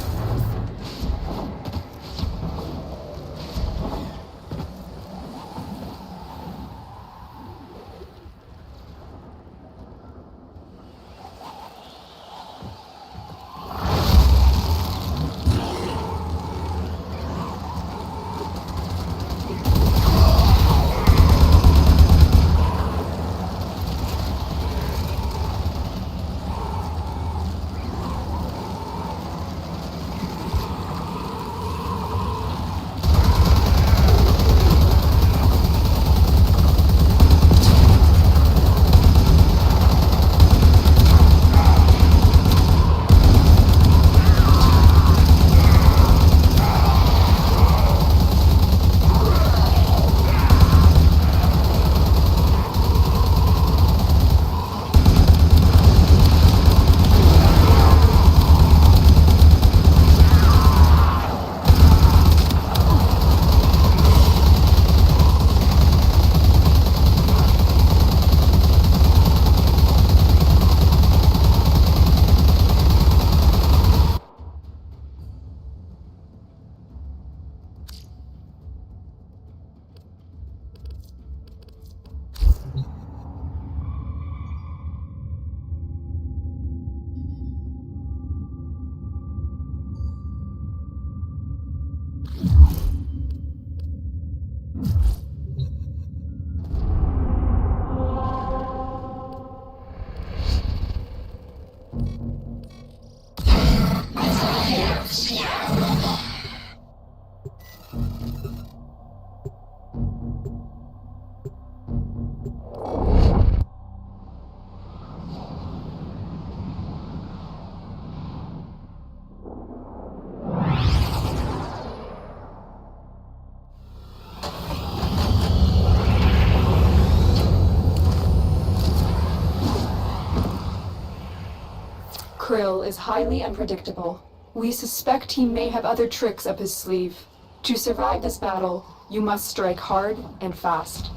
[SPEAKER 2] Krill is highly unpredictable. We suspect he may have other tricks up his sleeve. To survive this battle, you must strike hard and fast.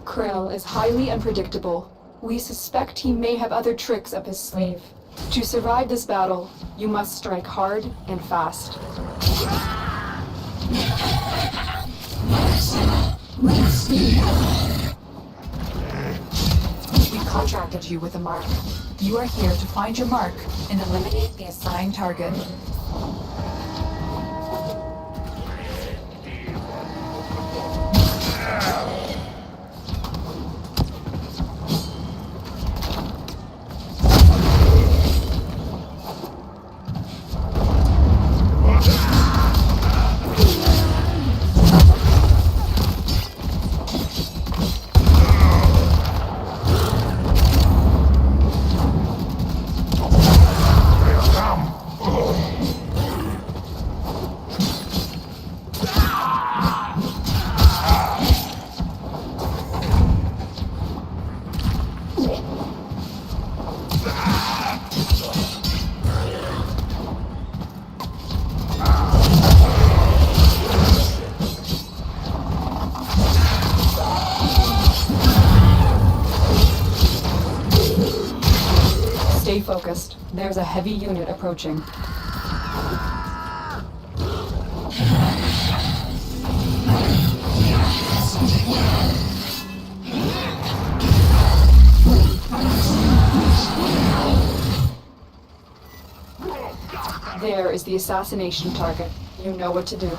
[SPEAKER 2] Krill is highly unpredictable. We suspect he may have other tricks up his sleeve. To survive this battle, you must strike hard and fast. We contracted you with a mark. You are here to find your mark and eliminate the assigned target. focused. There's a heavy unit approaching. There is the assassination target. You know what to do.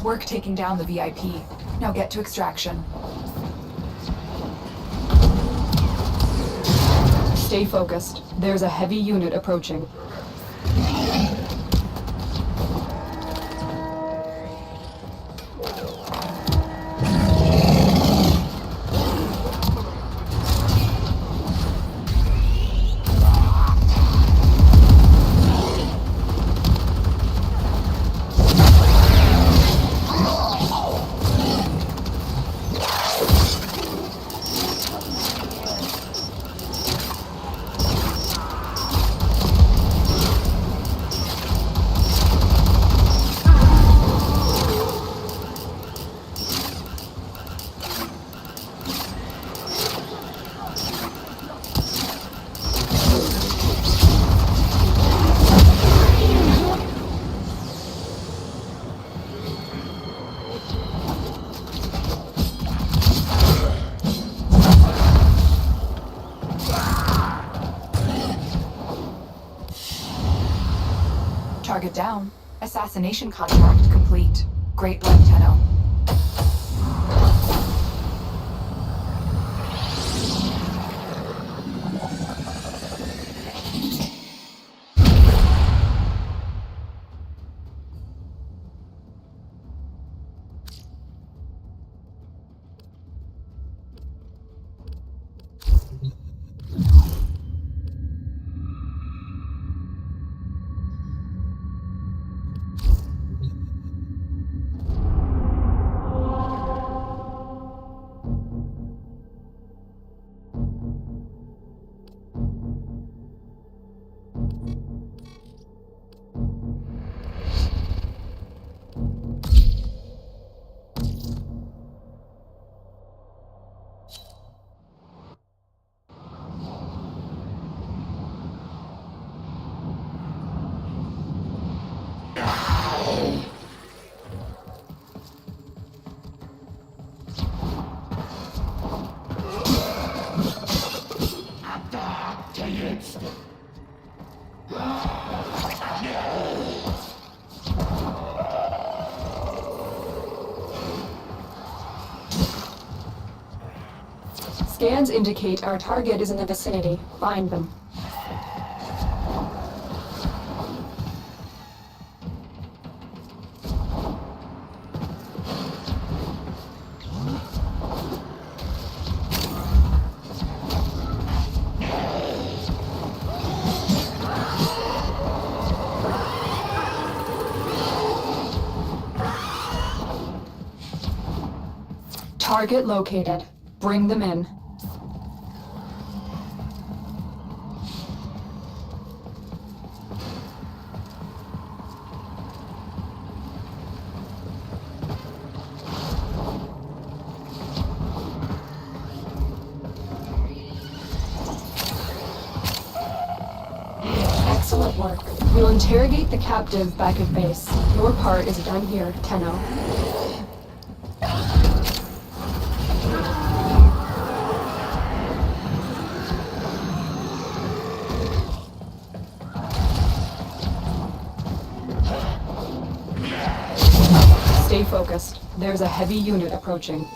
[SPEAKER 2] Work taking down the VIP. Now get to extraction. Stay focused. There's a heavy unit approaching. Target down. Assassination contract complete. Great work, Tenno. Scans indicate our target is in the vicinity. Find them. Target located. Bring them in. Excellent work. We'll interrogate the captive back at base. Your part is done here, Tenno. Stay focused. There's a heavy unit approaching.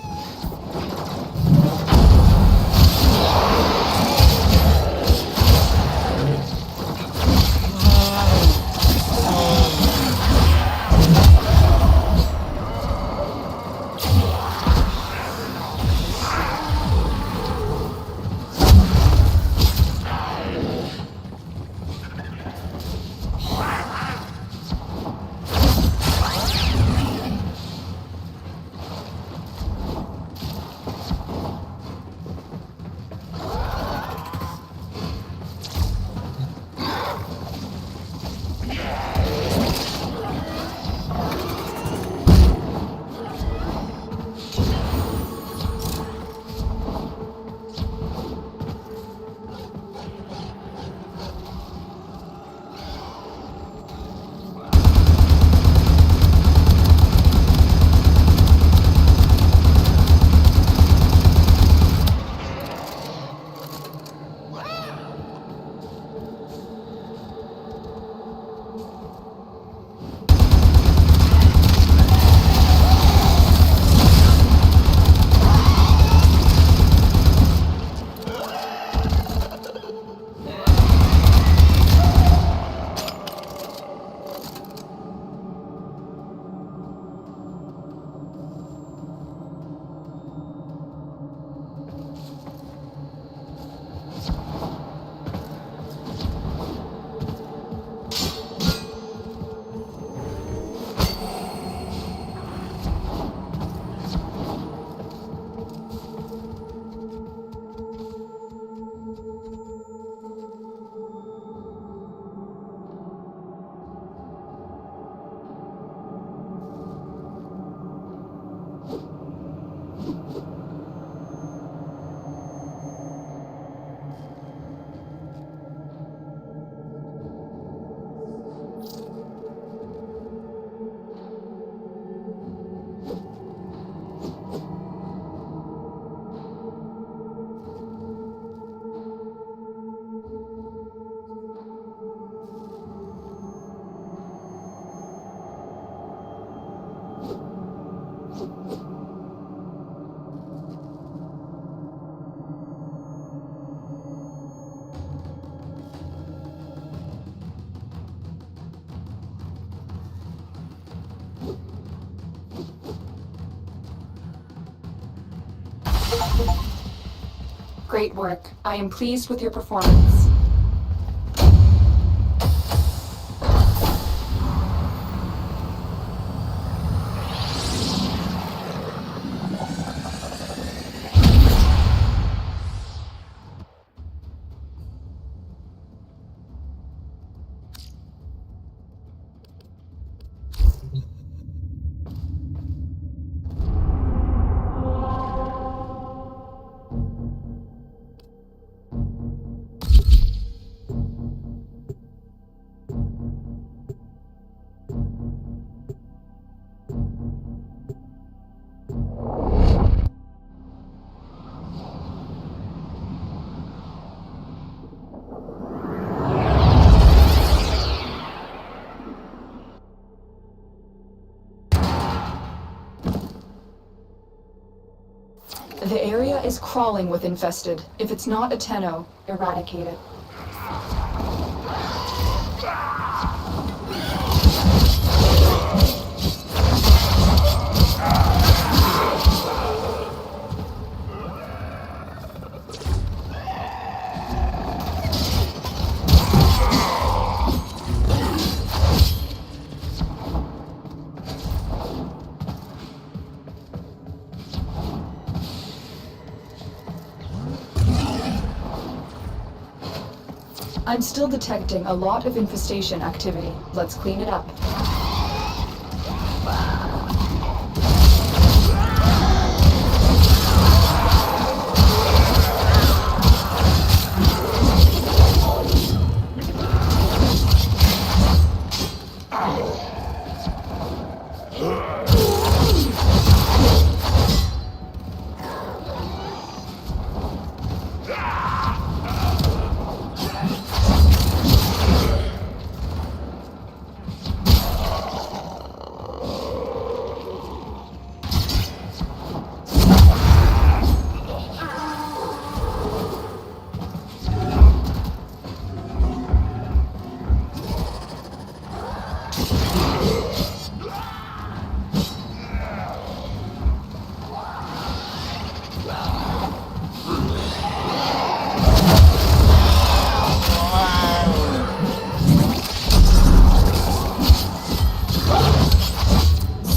[SPEAKER 2] Great work. I am pleased with your performance. The area is crawling with infested. If it's not a Tenno, eradicate it. I'm still detecting a lot of infestation activity. Let's clean it up.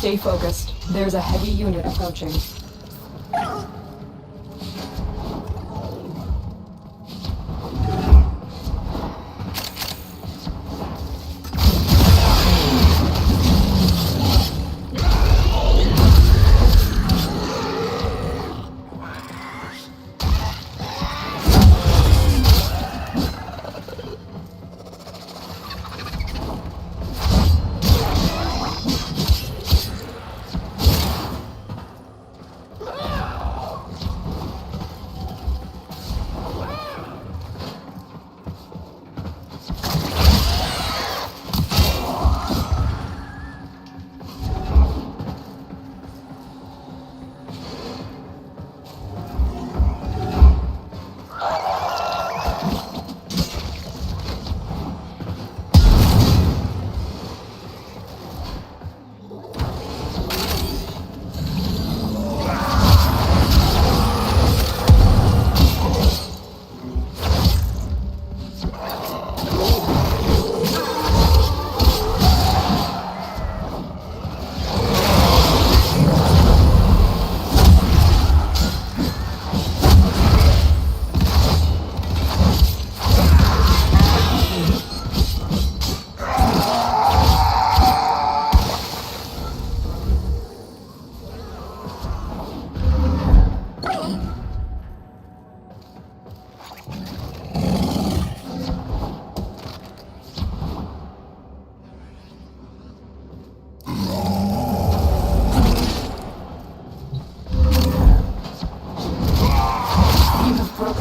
[SPEAKER 2] Stay focused. There's a heavy unit approaching.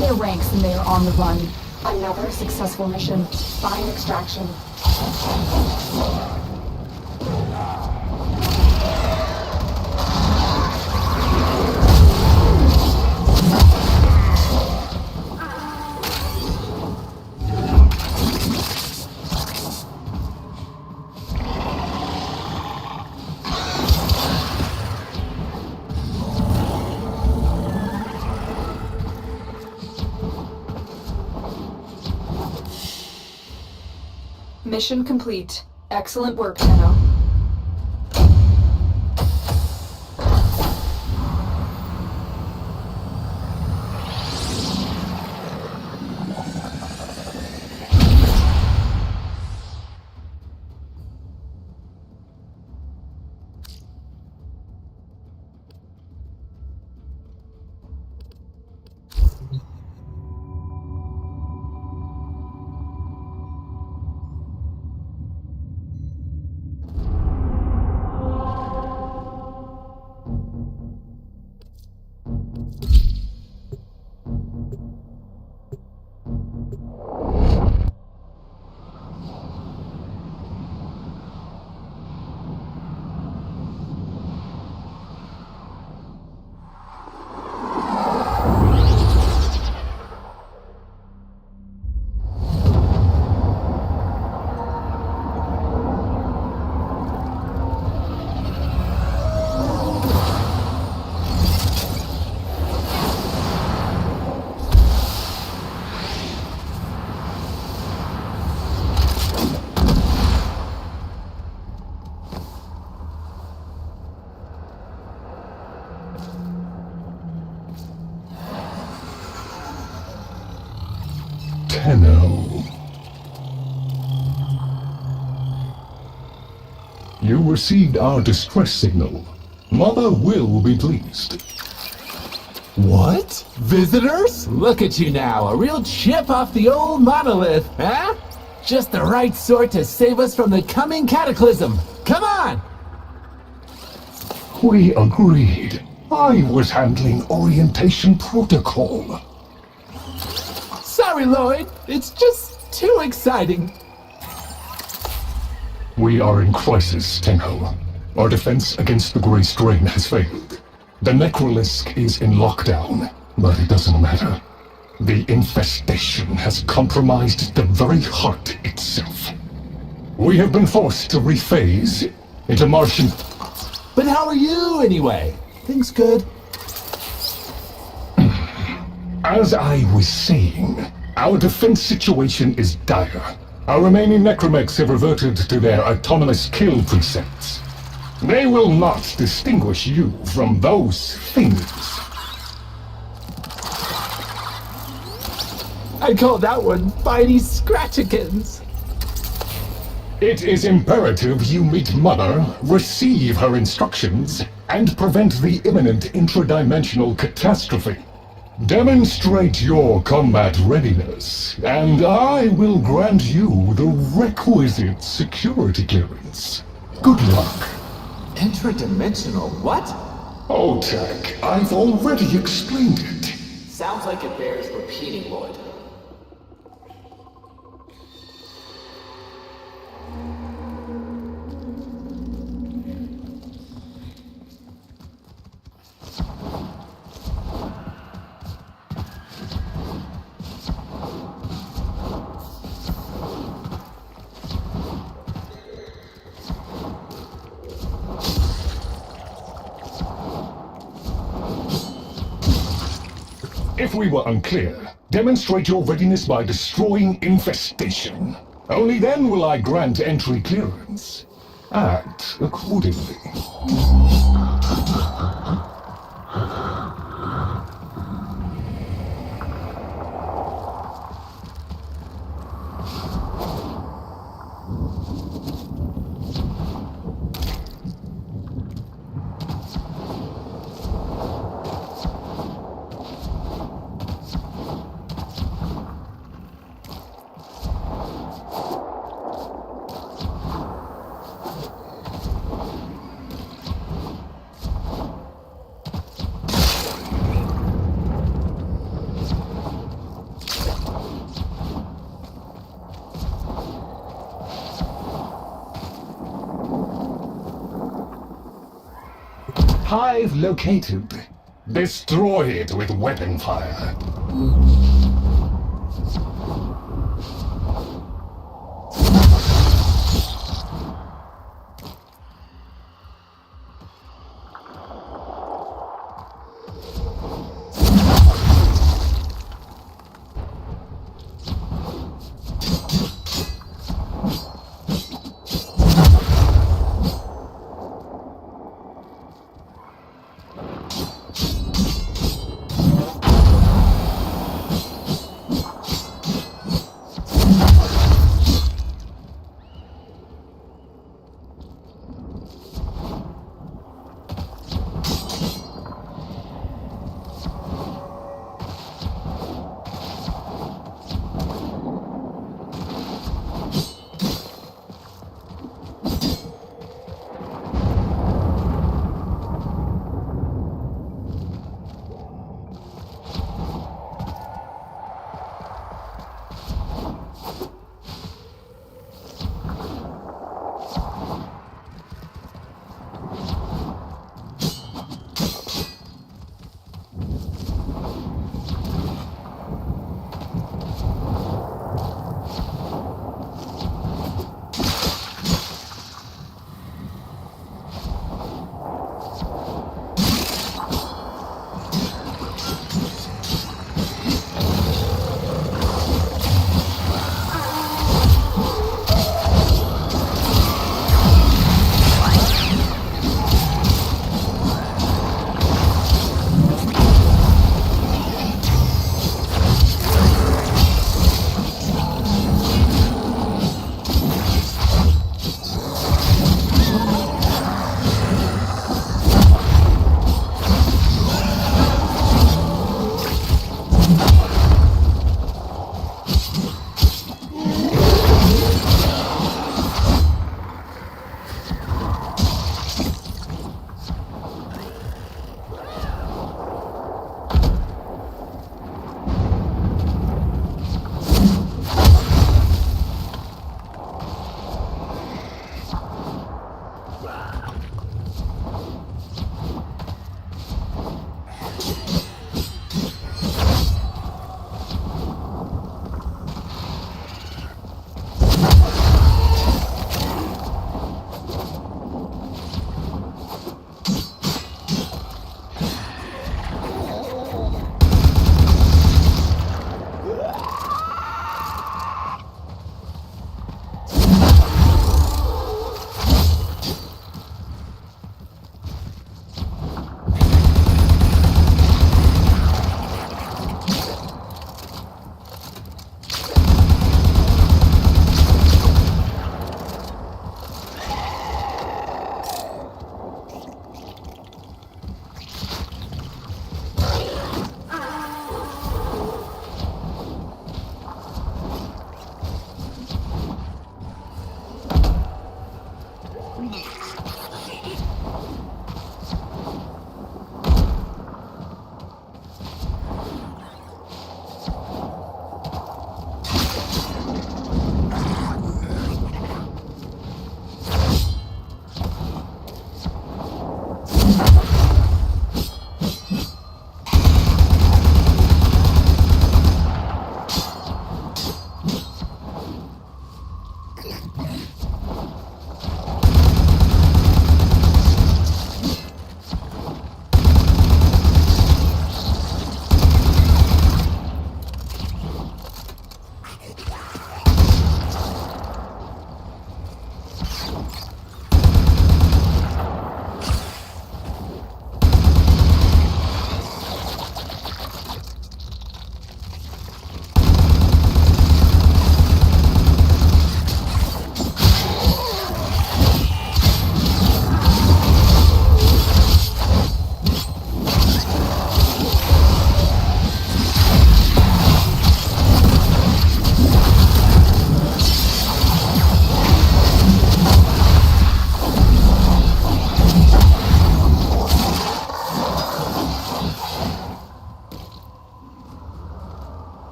[SPEAKER 2] Their ranks and they are on the run. Another successful mission. Fine extraction. Mission complete. Excellent work, Tenno.
[SPEAKER 4] Tenno, You received our distress signal. Mother will be pleased.
[SPEAKER 5] What? Visitors? Look at you now, a real chip off the old monolith, huh? Just the right sort to save us from the coming cataclysm. Come on!
[SPEAKER 4] We agreed. I was handling orientation protocol.
[SPEAKER 5] Sorry, Lloyd. It's just too exciting.
[SPEAKER 4] We are in crisis, Tenho. Our defense against the Grey Strain has failed. The Necrolisk is in lockdown, but it doesn't matter. The infestation has compromised the very heart itself. We have been forced to rephase into Martian...
[SPEAKER 5] But how are you, anyway? Things good?
[SPEAKER 4] As I was saying, our defense situation is dire. Our remaining necromechs have reverted to their autonomous kill precepts. They will not distinguish you from those things.
[SPEAKER 5] I call that one Bitey Scratchikins.
[SPEAKER 4] It is imperative you meet Mother, receive her instructions, and prevent the imminent intradimensional catastrophe. Demonstrate your combat readiness, and I will grant you the requisite security clearance. Good luck.
[SPEAKER 5] Intradimensional what?
[SPEAKER 4] Oh, Tech, I've already explained it.
[SPEAKER 5] Sounds like it bears repeating, Lloyd.
[SPEAKER 4] If we were unclear, demonstrate your readiness by destroying infestation. Only then will I grant entry clearance. Act accordingly. Hive located. Destroy it with weapon fire.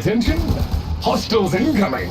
[SPEAKER 4] attention? Hostiles incoming!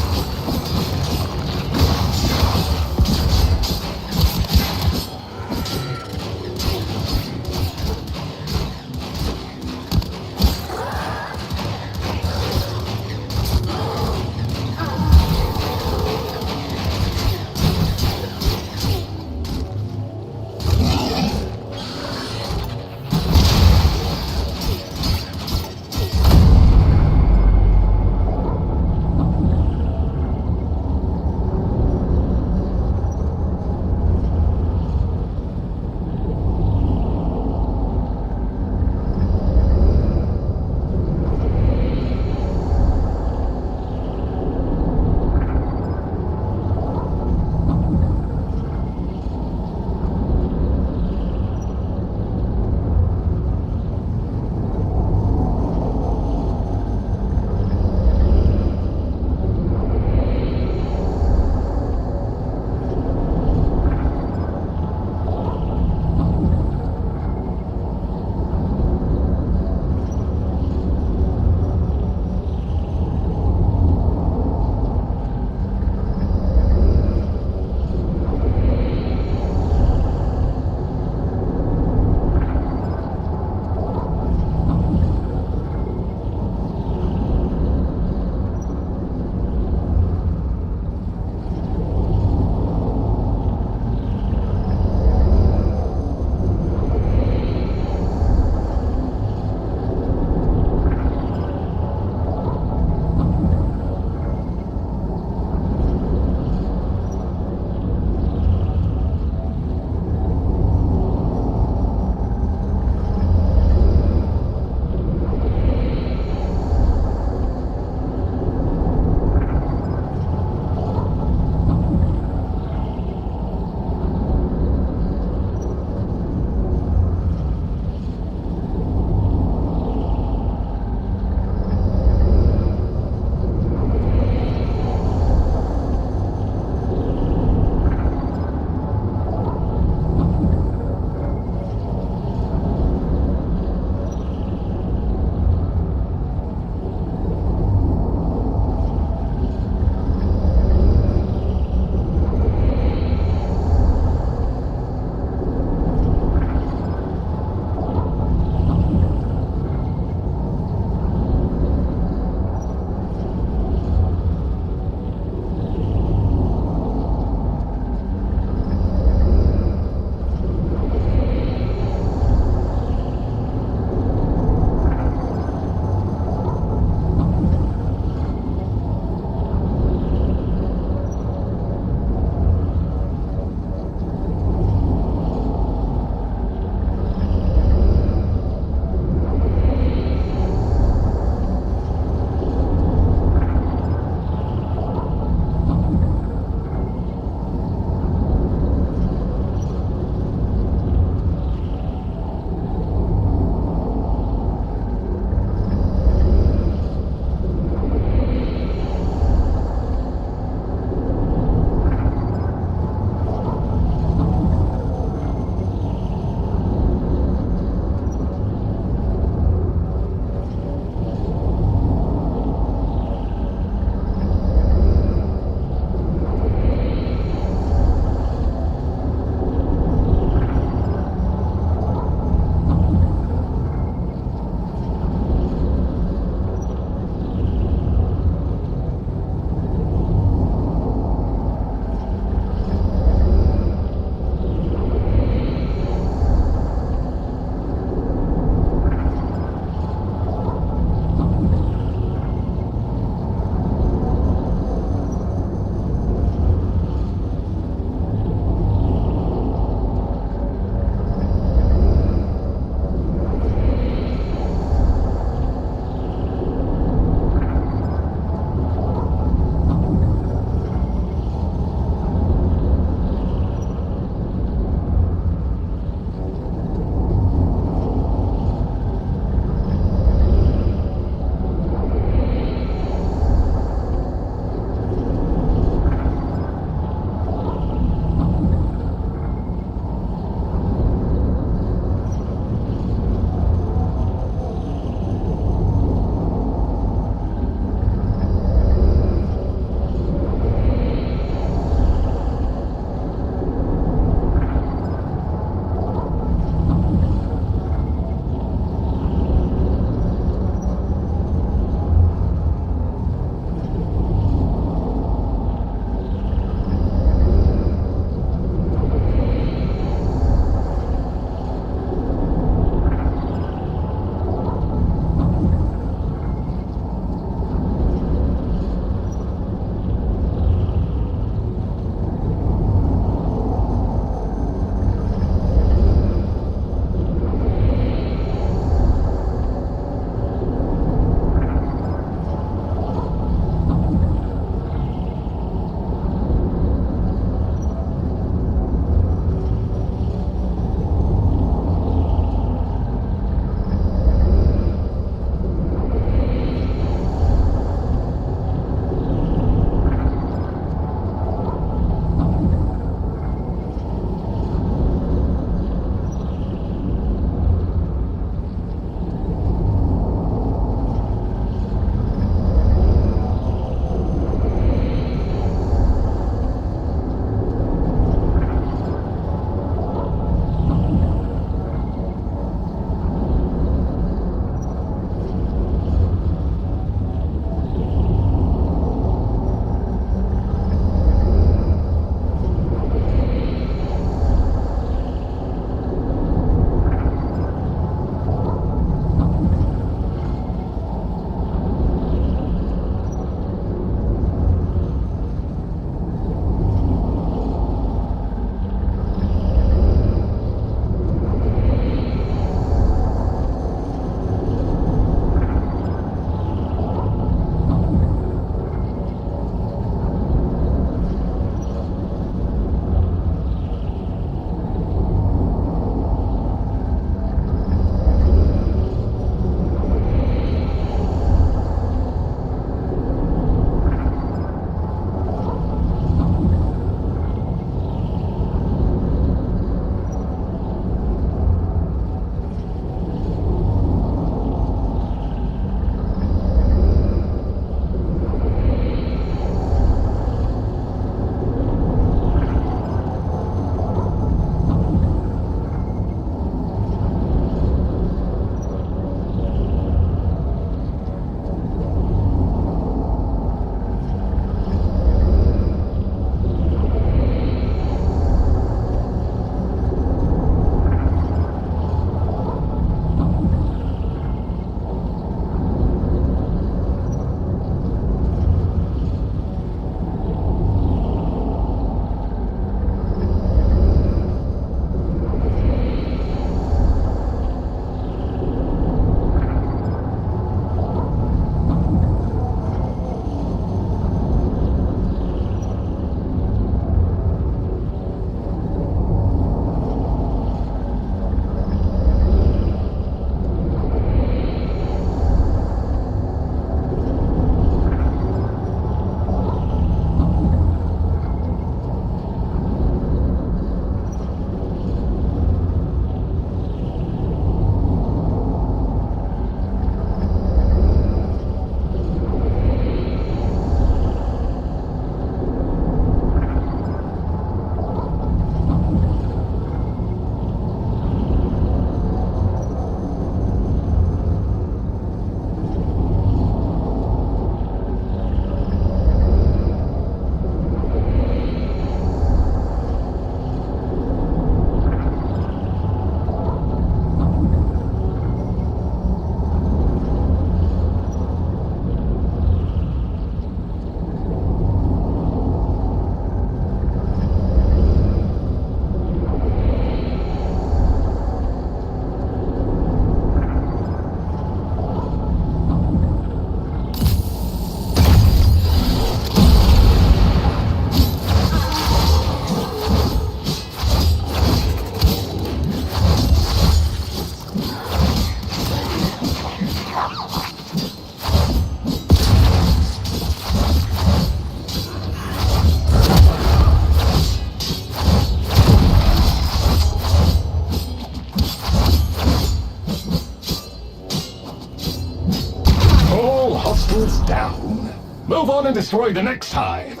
[SPEAKER 4] Move on and destroy the next hive.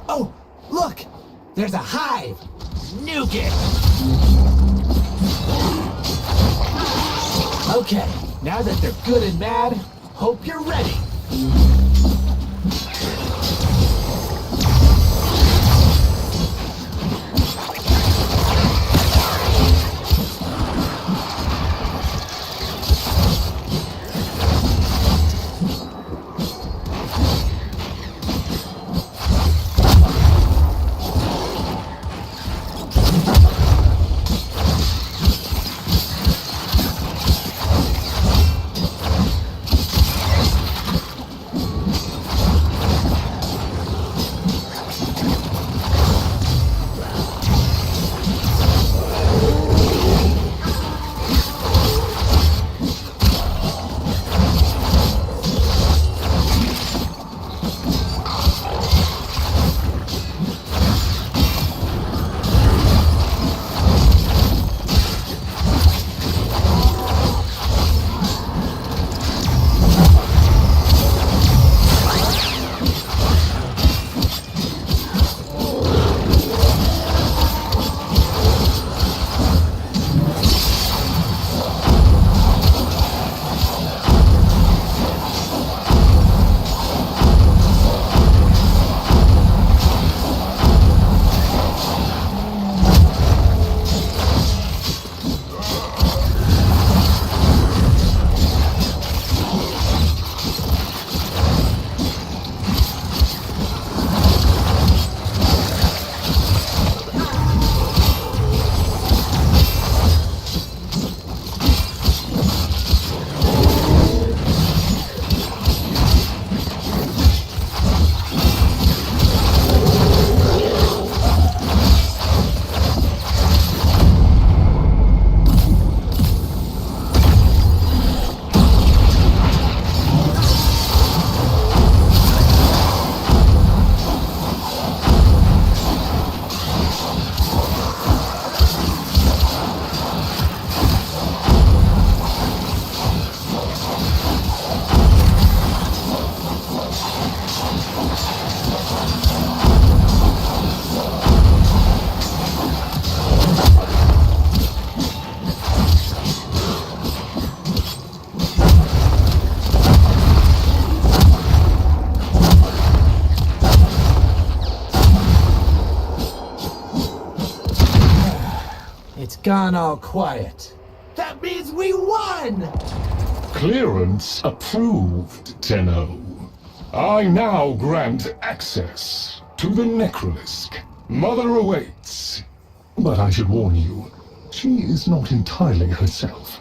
[SPEAKER 5] Oh, look! There's a hive! Nuke it! Okay, now that they're good and mad, hope you're ready. It's gone all quiet. That means we won!
[SPEAKER 4] Clearance approved, Tenno. I now grant access to the Necrolisk. Mother awaits. But I should warn you, she is not entirely herself.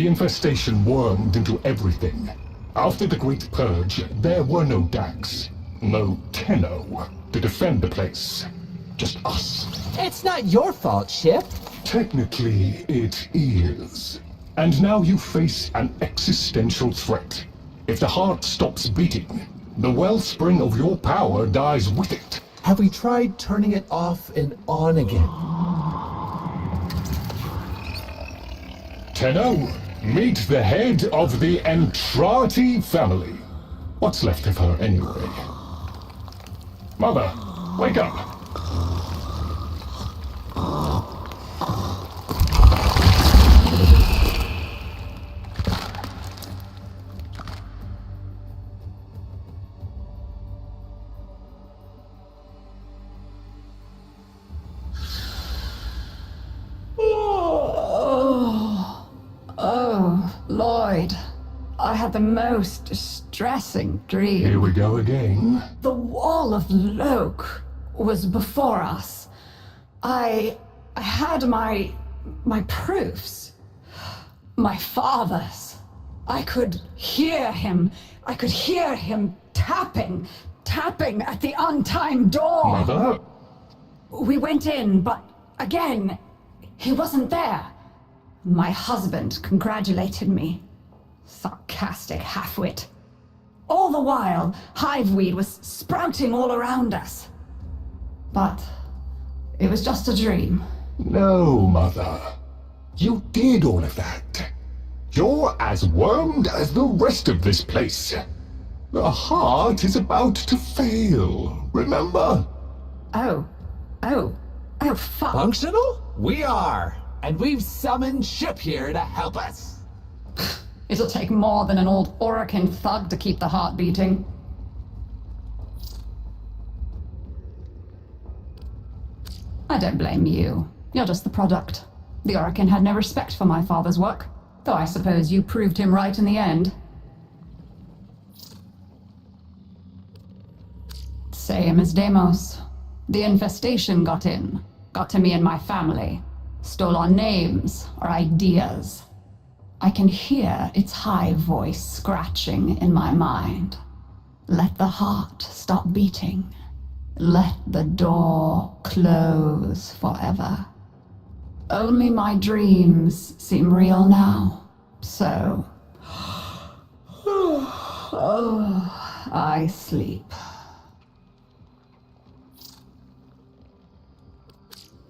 [SPEAKER 4] The infestation wormed into everything. After the Great Purge, there were no DACs, no Tenno to defend the place. Just us.
[SPEAKER 5] It's not your fault, Ship.
[SPEAKER 4] Technically, it is. And now you face an existential threat. If the heart stops beating, the wellspring of your power dies with it.
[SPEAKER 5] Have we tried turning it off and on again?
[SPEAKER 4] Tenno, meet the head of the Entrati family. What's left of her, anyway? Mother, wake up!
[SPEAKER 6] Lloyd, I had the most distressing dream.
[SPEAKER 4] Here we go again.
[SPEAKER 6] The wall of Loke was before us. I had my proofs. My father's. I could hear him. I could hear him tapping at the untimed door.
[SPEAKER 4] Mother?
[SPEAKER 6] We went in, but again, he wasn't there. My husband congratulated me. Sarcastic halfwit. All the while, hiveweed was sprouting all around us. But it was just a dream.
[SPEAKER 4] No, Mother. You did all of that. You're as wormed as the rest of this place. The heart is about to fail, remember?
[SPEAKER 6] Oh, fuck.
[SPEAKER 5] Functional? We are. And we've summoned Ship here to help us.
[SPEAKER 6] It'll take more than an old Orokin thug to keep the heart beating. I don't blame you. You're just the product. The Orokin had no respect for my father's work, though I suppose you proved him right in the end. Same as Deimos. The infestation got in. Got to me and my family. Stole our names, our ideas. I can hear its high voice scratching in my mind. Let the heart stop beating. Let the door close forever. Only my dreams seem real now. So... I sleep.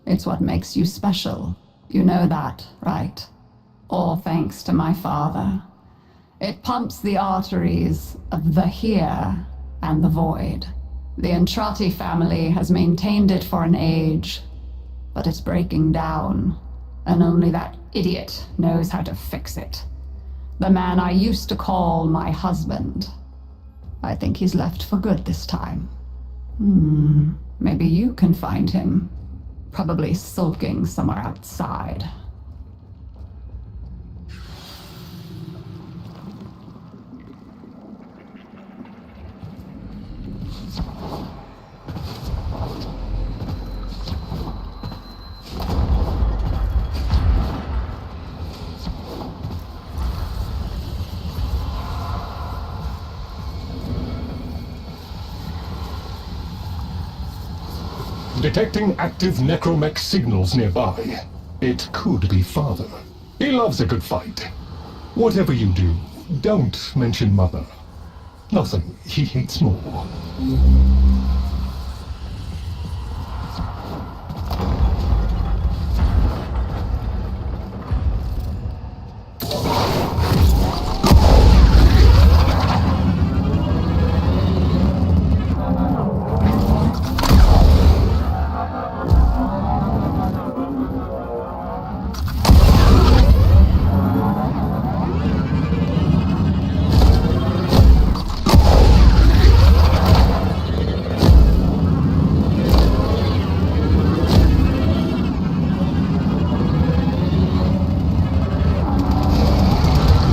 [SPEAKER 6] It's what makes you special. You know that, right? All thanks to my father. It pumps the arteries of the here and the void. The Entrati family has maintained it for an age, but it's breaking down, and only that idiot knows how to fix it. The man I used to call my husband. I think he's left for good this time. Maybe you can find him. Probably sulking somewhere outside.
[SPEAKER 4] Detecting active necromech signals nearby. It could be Father. He loves a good fight. Whatever you do, don't mention Mother. Nothing he hates more.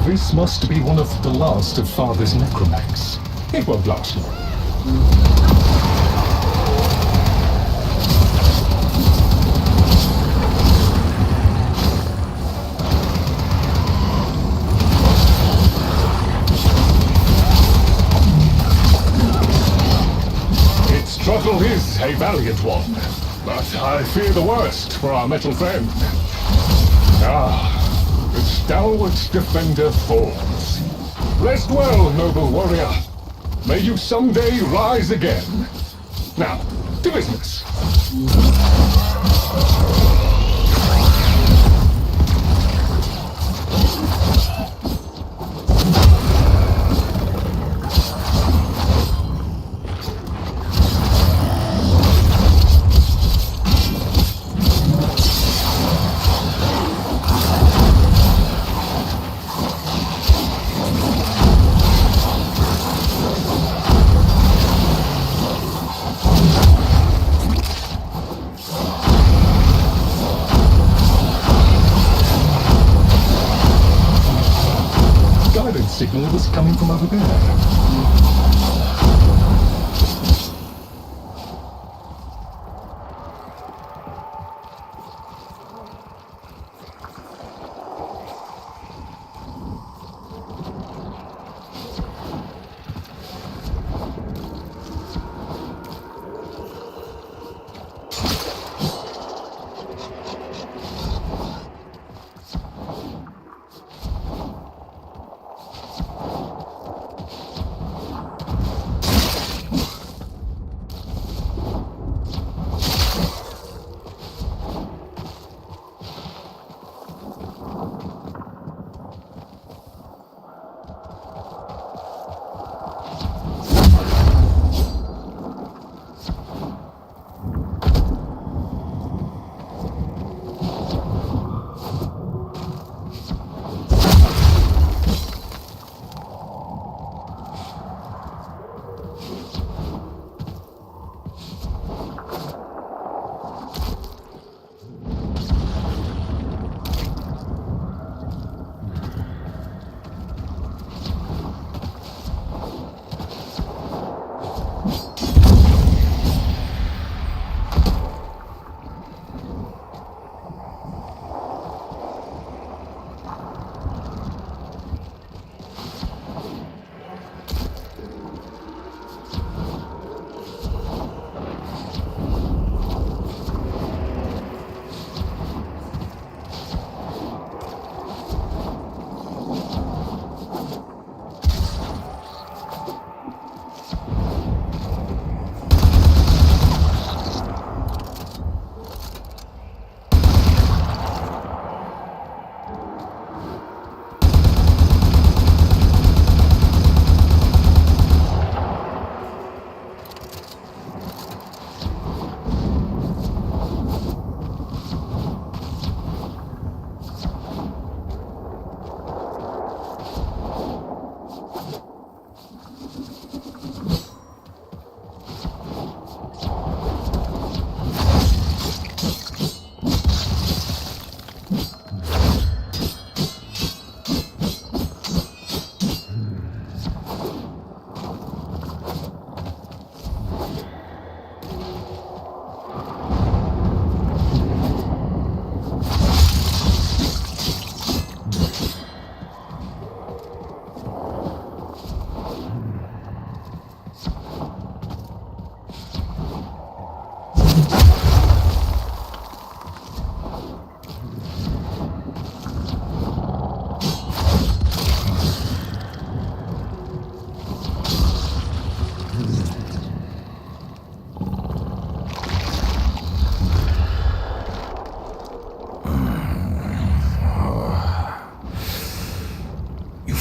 [SPEAKER 4] This must be one of the last of Father's necromechs. It won't last long. Struggle is a valiant one, but I fear the worst for our metal friend. Ah, the stalwart defender falls. Rest well, noble warrior. May you someday rise again. Now, to business. Signal was coming from over there.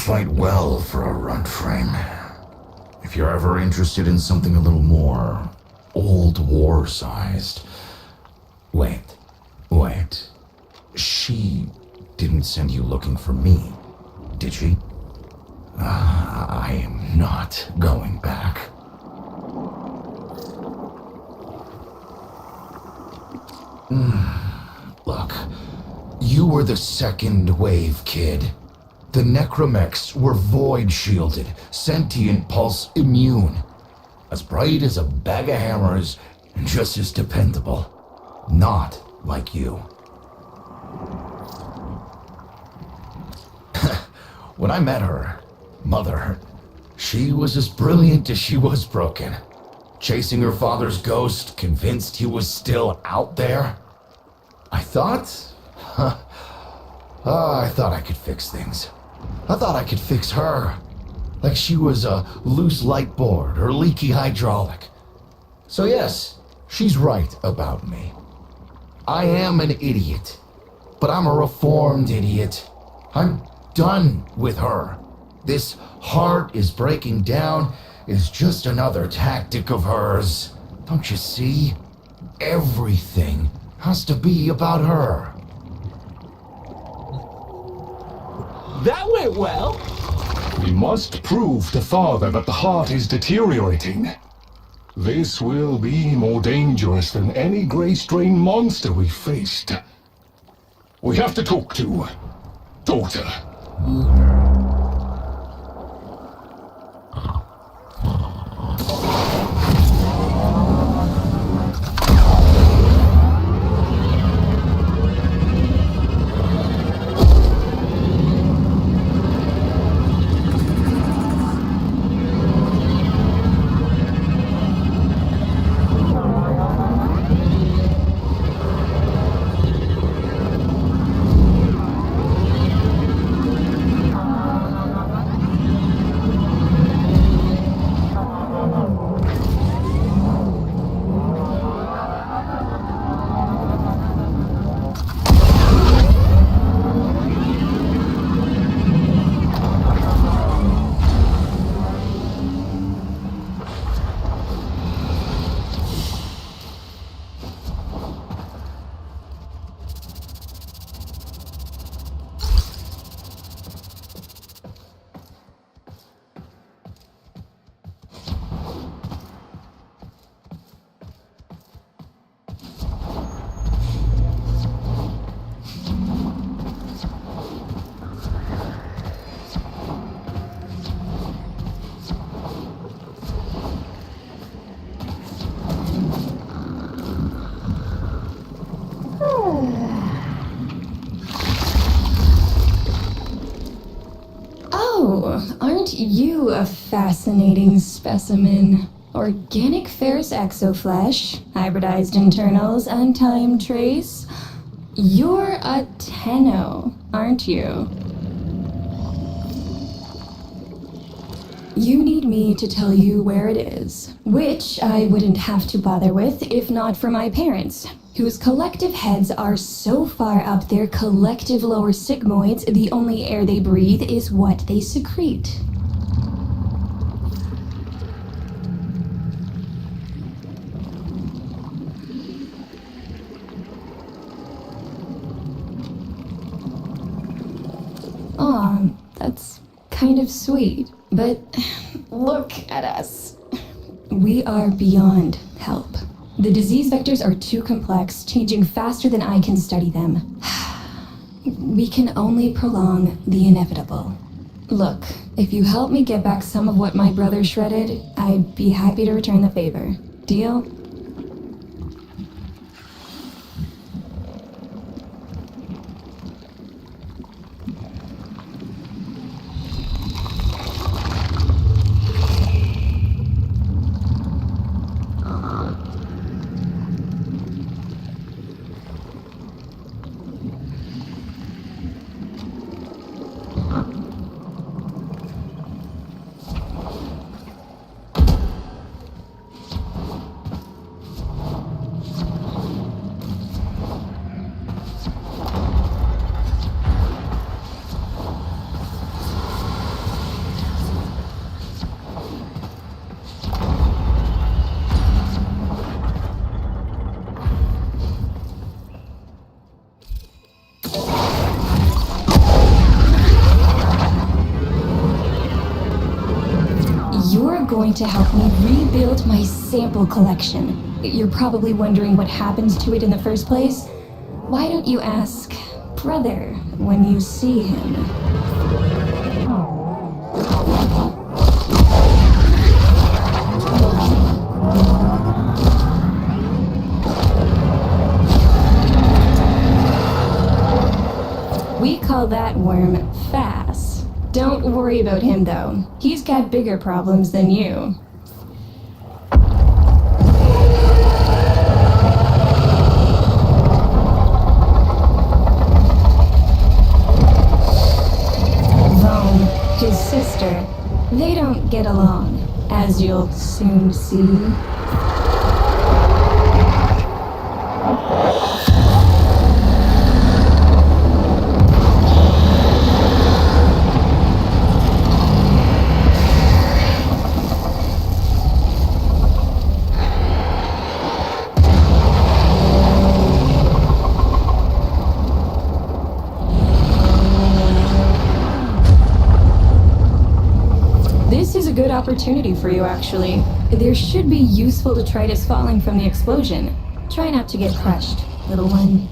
[SPEAKER 7] fight well for a runt frame. If you're ever interested in something a little more old war-sized... Wait. She didn't send you looking for me, did she? I am not going back. Look, you were the second wave, kid. The necromechs were void-shielded, sentient pulse immune. As bright as a bag of hammers, and just as dependable. Not like you. When I met her, Mother, she was as brilliant as she was broken. chasing her father's ghost, convinced he was still out there? I thought I could fix things. I thought I could fix her. Like she was a loose light board or leaky hydraulic. So yes, she's right about me. I am an idiot, but I'm a reformed idiot. I'm done with her. This heart is breaking down is just another tactic of hers. Don't you see? Everything has to be about her.
[SPEAKER 5] That went well.
[SPEAKER 4] We must prove to Father that the heart is deteriorating. This will be more dangerous than any gray strain monster we faced. We have to talk to daughter.
[SPEAKER 8] Aren't you a fascinating specimen? Organic ferrous exoflesh, hybridized internals, and trace. You're a Tenno, aren't you? You need me to tell you where it is, which I wouldn't have to bother with if not for my parents, whose collective heads are so far up their collective lower sigmoids, the only air they breathe is what they secrete. Aw, that's kind of sweet, but look at us. We are beyond help. The disease vectors are too complex, changing faster than I can study them. We can only prolong the inevitable. Look, if you help me get back some of what my brother shredded, I'd be happy to return the favor. Deal? Going to help me rebuild my sample collection. You're probably wondering what happens to it in the first place. Why don't you ask brother when you see him? We call that worm fast. Don't worry about him, though. He's got bigger problems than you. soon see. This is a good opportunity for you, actually. There should be useful detritus falling from the explosion. Try not to get crushed, little one.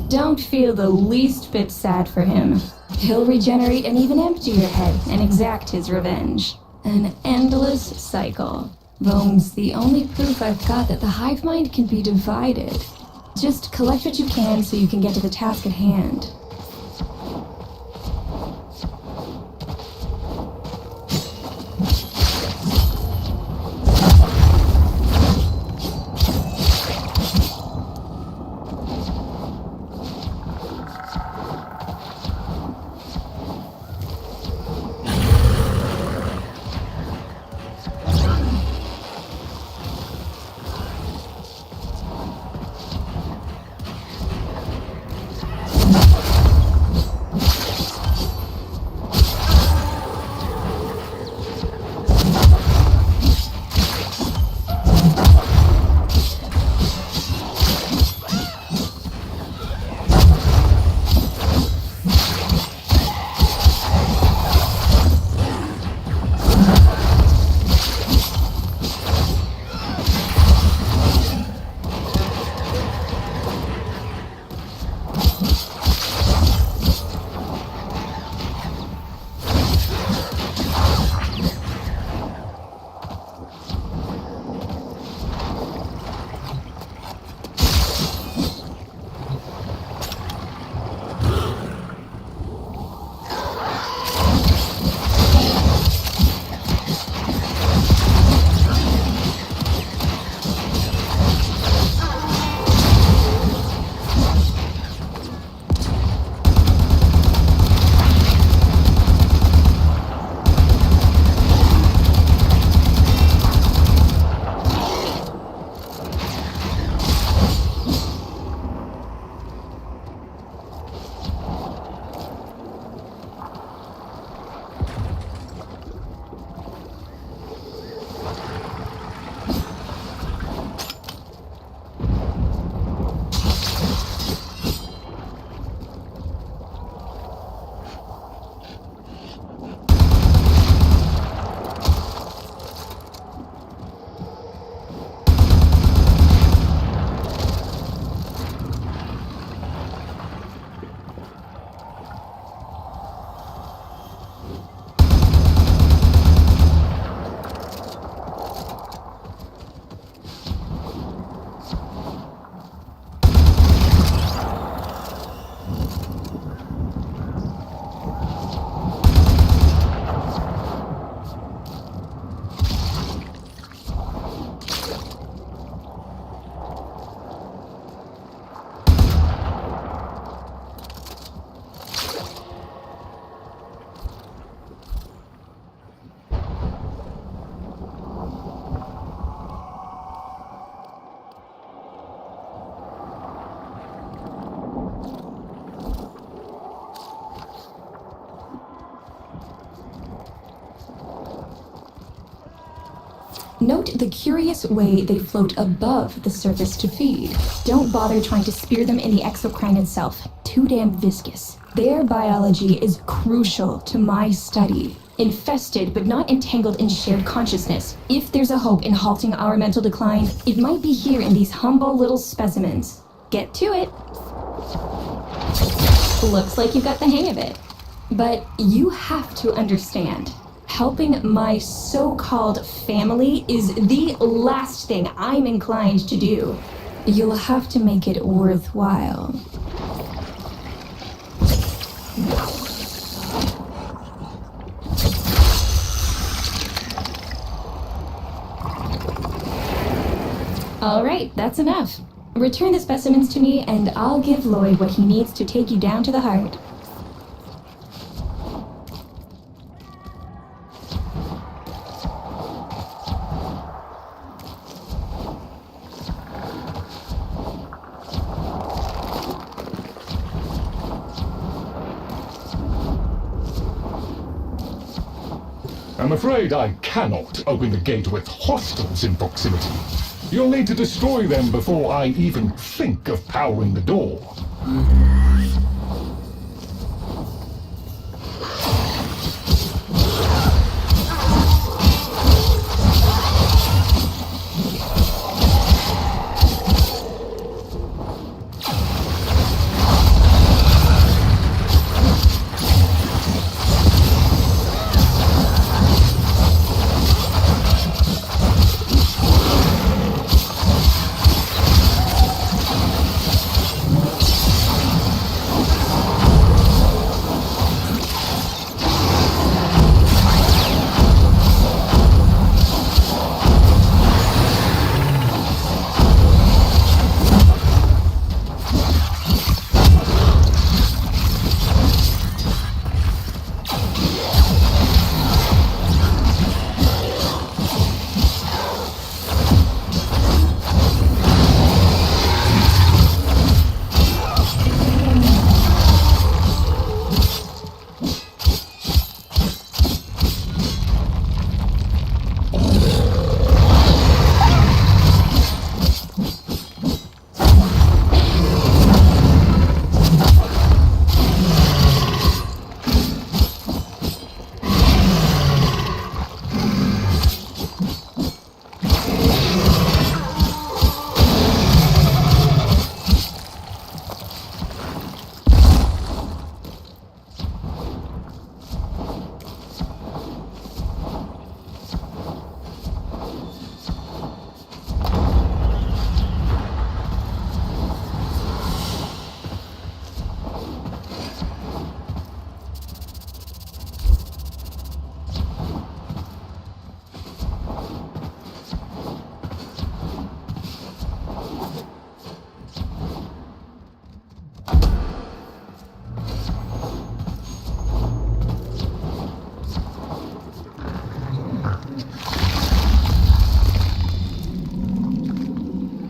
[SPEAKER 8] Don't feel the least bit sad for him. He'll regenerate and even empty your head and exact his revenge. An endless cycle. Bones, the only proof I've got that the hive mind can be divided. Just collect what you can so you can get to the task at hand. Note the curious way they float above the surface to feed. Don't bother trying to spear them in the exocrine itself. Too damn viscous. Their biology is crucial to my study. Infested but not entangled in shared consciousness. If there's a hope in halting our mental decline, it might be here in these humble little specimens. Get to it. Looks like you got the hang of it. But you have to understand. Helping my so-called family is the last thing I'm inclined to do. You'll have to make it worthwhile. All right, that's enough. Return the specimens to me and I'll give Lloyd what he needs to take you down to the heart.
[SPEAKER 4] I'm afraid I cannot open the gate with hostiles in proximity. You'll need to destroy them before I even think of powering the door.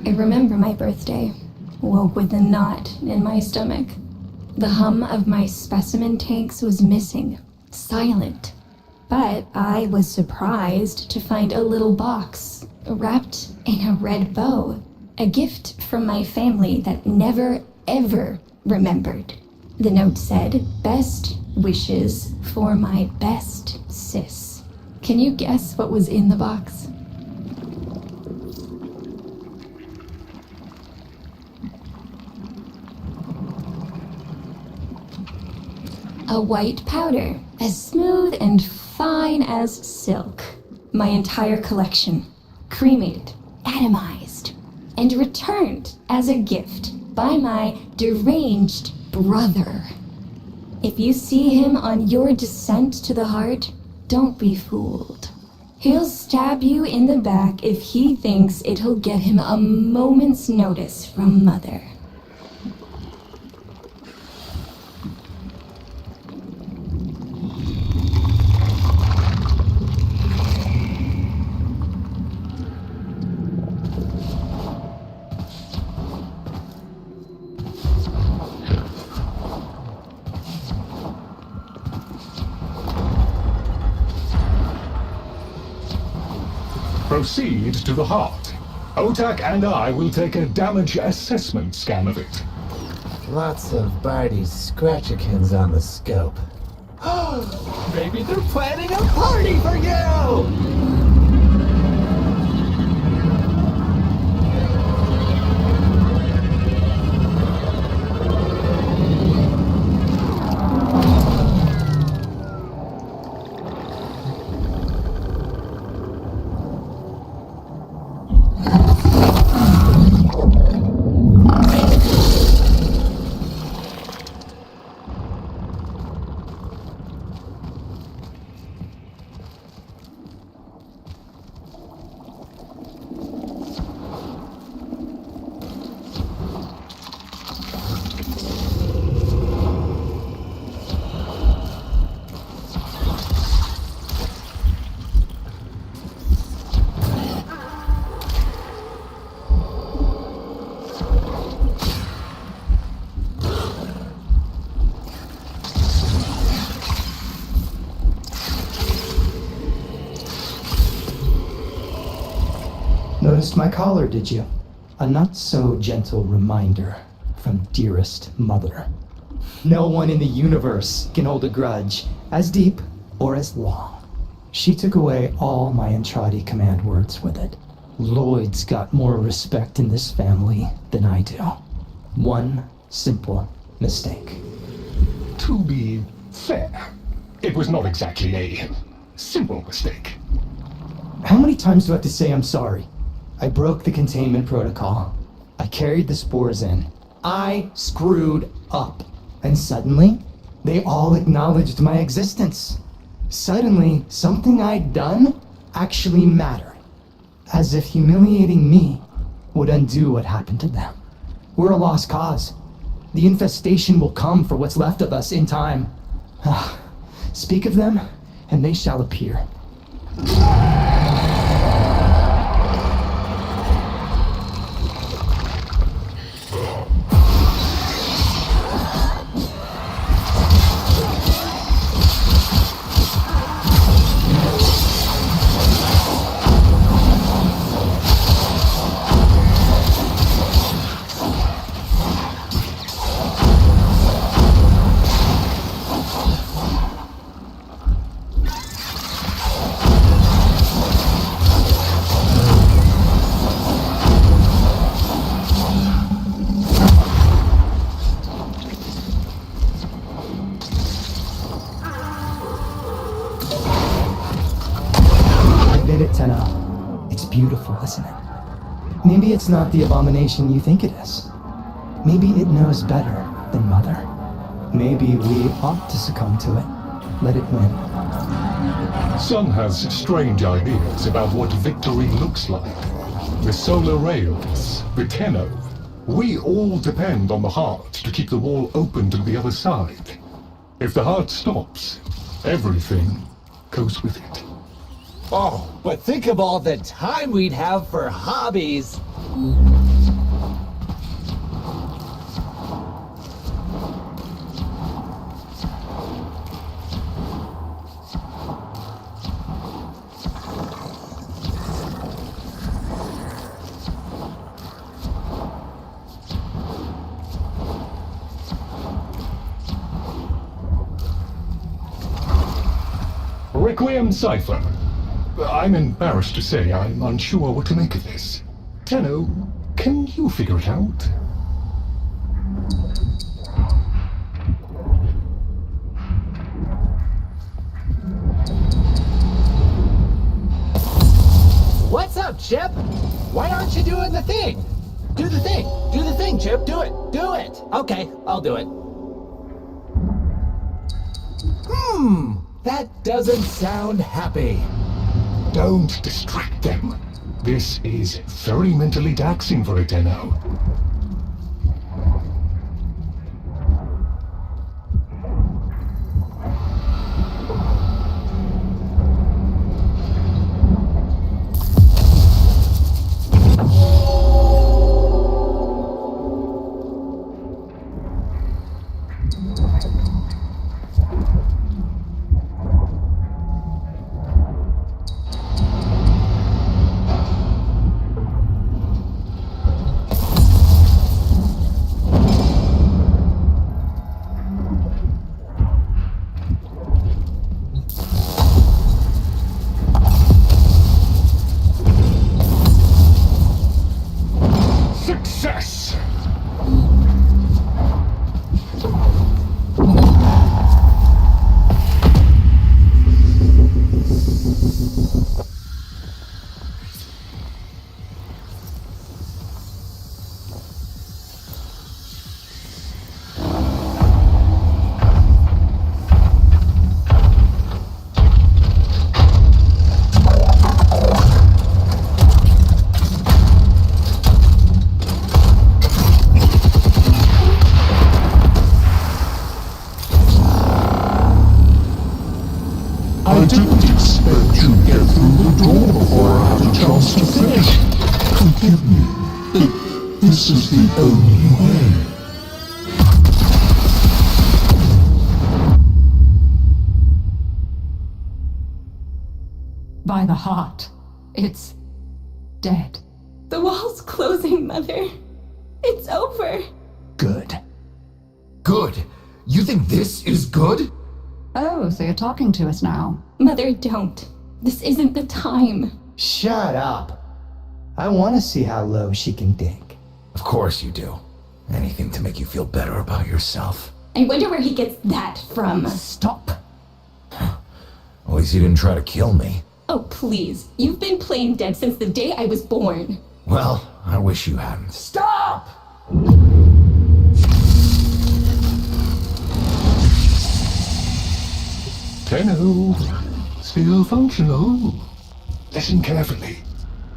[SPEAKER 8] I remember my birthday. Woke with a knot in my stomach. The hum of my specimen tanks was missing. Silent. But I was surprised to find a little box wrapped in a red bow. A gift from my family that never, ever remembered. The note said, "Best wishes for my best sis." Can you guess what was in the box? A white powder, as smooth and fine as silk. My entire collection, cremated, atomized, and returned as a gift by my deranged brother. If you see him on your descent to the heart, don't be fooled. He'll stab you in the back if he thinks it'll get him a moment's notice from Mother.
[SPEAKER 4] Proceed to the heart. Otak and I will take a damage assessment scan of it.
[SPEAKER 5] Lots of Barty's scratchikins on the scope. Maybe they're planning a party for you!
[SPEAKER 1] noticed my collar, did you? A not-so-gentle reminder from dearest mother. No one in the universe can hold a grudge as deep or as long. She took away all my Entrati command words with it. Lloyd's got more respect in this family than I do. One simple mistake.
[SPEAKER 4] To be fair, it was not exactly a simple mistake.
[SPEAKER 1] How many times do I have to say I'm sorry? I broke the containment protocol. I carried the spores in. I screwed up. And suddenly, they all acknowledged my existence. Suddenly, something I'd done actually mattered. As if humiliating me would undo what happened to them. We're a lost cause. The infestation will come for what's left of us in time. Speak of them, and they shall appear. Beautiful, isn't it? Maybe it's not the abomination you think it is. Maybe it knows better than Mother. Maybe we ought to succumb to it. Let it win.
[SPEAKER 4] Sun has strange ideas about what victory looks like. The solar rails, the Tenno. We all depend on the heart to keep the wall open to the other side. If the heart stops, everything goes with it.
[SPEAKER 5] Oh, but think of all the time we'd have for hobbies.
[SPEAKER 4] Requiem Cipher. I'm embarrassed to say I'm unsure what to make of this. Tenno, can you figure it out?
[SPEAKER 5] What's up, Chip? Why aren't you doing the thing? Do the thing. Do the thing, Chip. Do it. Do it. Okay, I'll do it. That doesn't sound happy.
[SPEAKER 4] Don't distract them. This is very mentally taxing for a Tenno.
[SPEAKER 9] I didn't expect you'd get through the door before I had a chance to finish. Forgive me. This is the only way.
[SPEAKER 6] By the heart, it's dead.
[SPEAKER 8] The wall's closing, Mother. It's over.
[SPEAKER 1] Good.
[SPEAKER 7] Good? You think this is good?
[SPEAKER 6] Oh, so you're talking to us now.
[SPEAKER 8] Mother, don't. This isn't the time.
[SPEAKER 1] Shut up. I want to see how low she can dig.
[SPEAKER 7] Of course you do. Anything to make you feel better about yourself.
[SPEAKER 8] I wonder where he gets that from.
[SPEAKER 1] Stop.
[SPEAKER 7] At least he didn't try to kill me.
[SPEAKER 8] Oh, please. You've been playing dead since the day I was born.
[SPEAKER 7] Well, I wish you hadn't.
[SPEAKER 1] Stop!
[SPEAKER 4] Tenno, still functional. Listen carefully.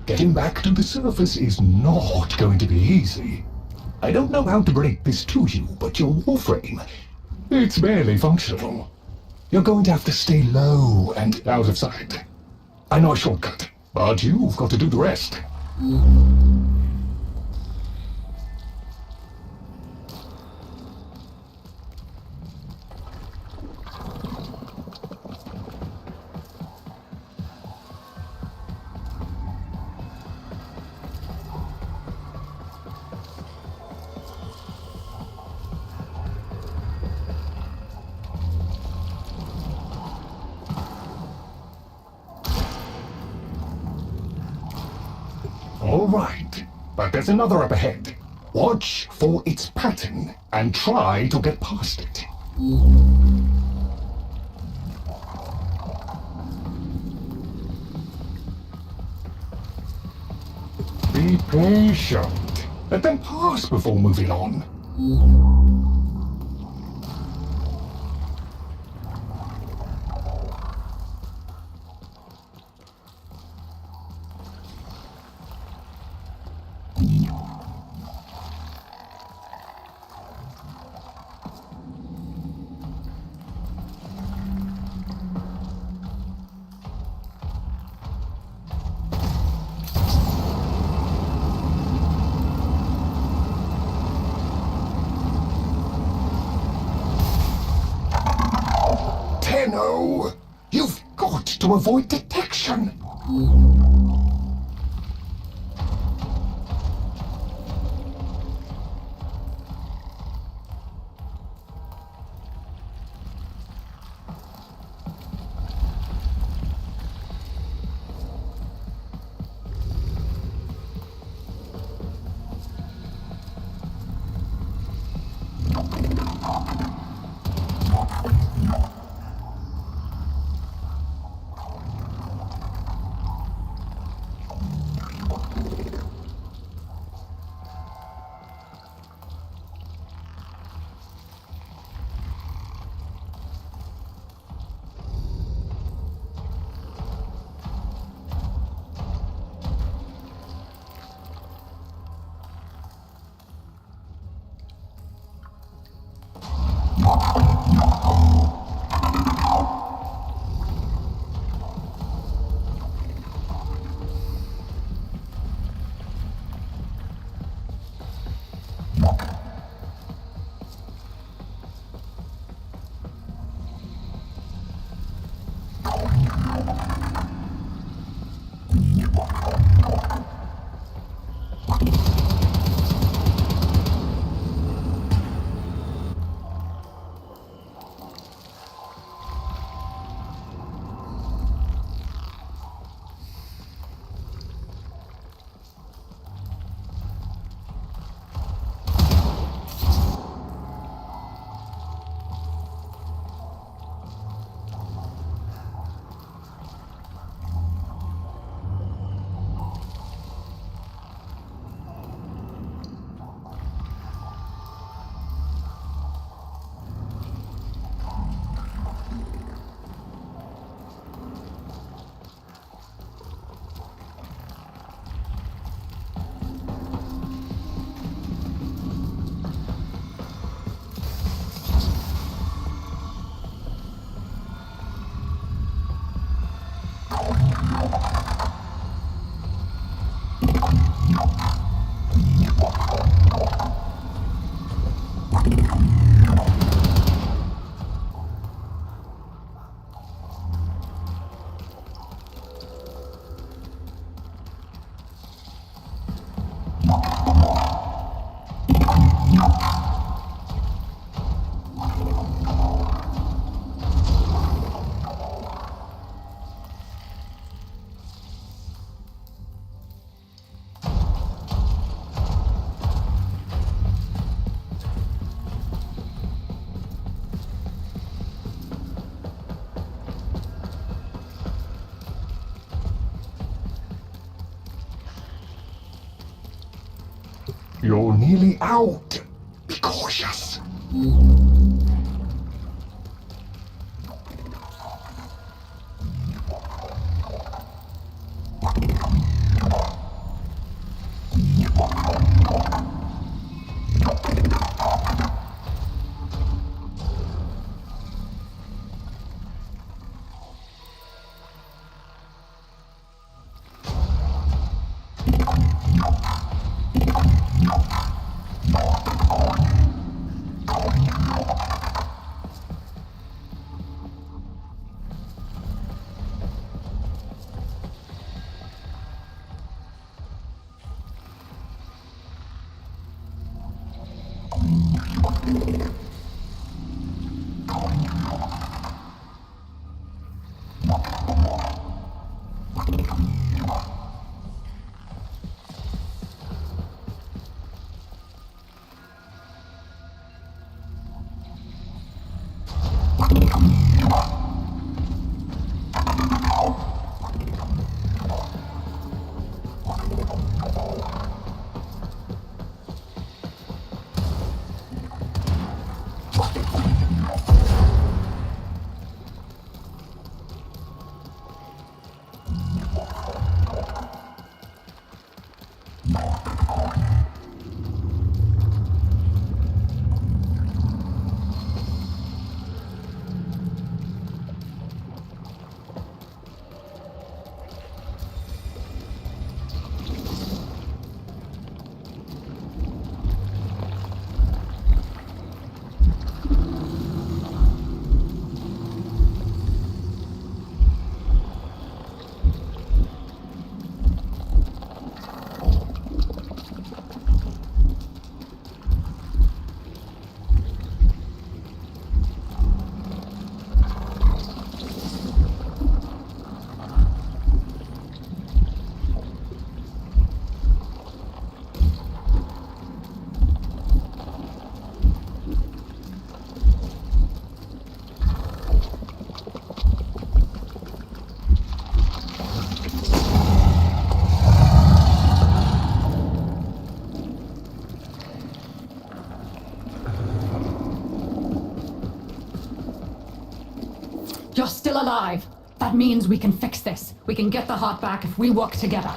[SPEAKER 4] Getting back to the surface is not going to be easy. I don't know how to break this to you, but your Warframe, it's barely functional. You're going to have to stay low and out of sight. I know a shortcut, but you've got to do the rest. All right, but there's another up ahead. Watch for its pattern and try to get past it. Be patient. Let them pass before moving on. Tenno, you've got to avoid detection. You're nearly out. Be cautious.
[SPEAKER 6] You're still alive. That means we can fix this. We can get the heart back if we work together.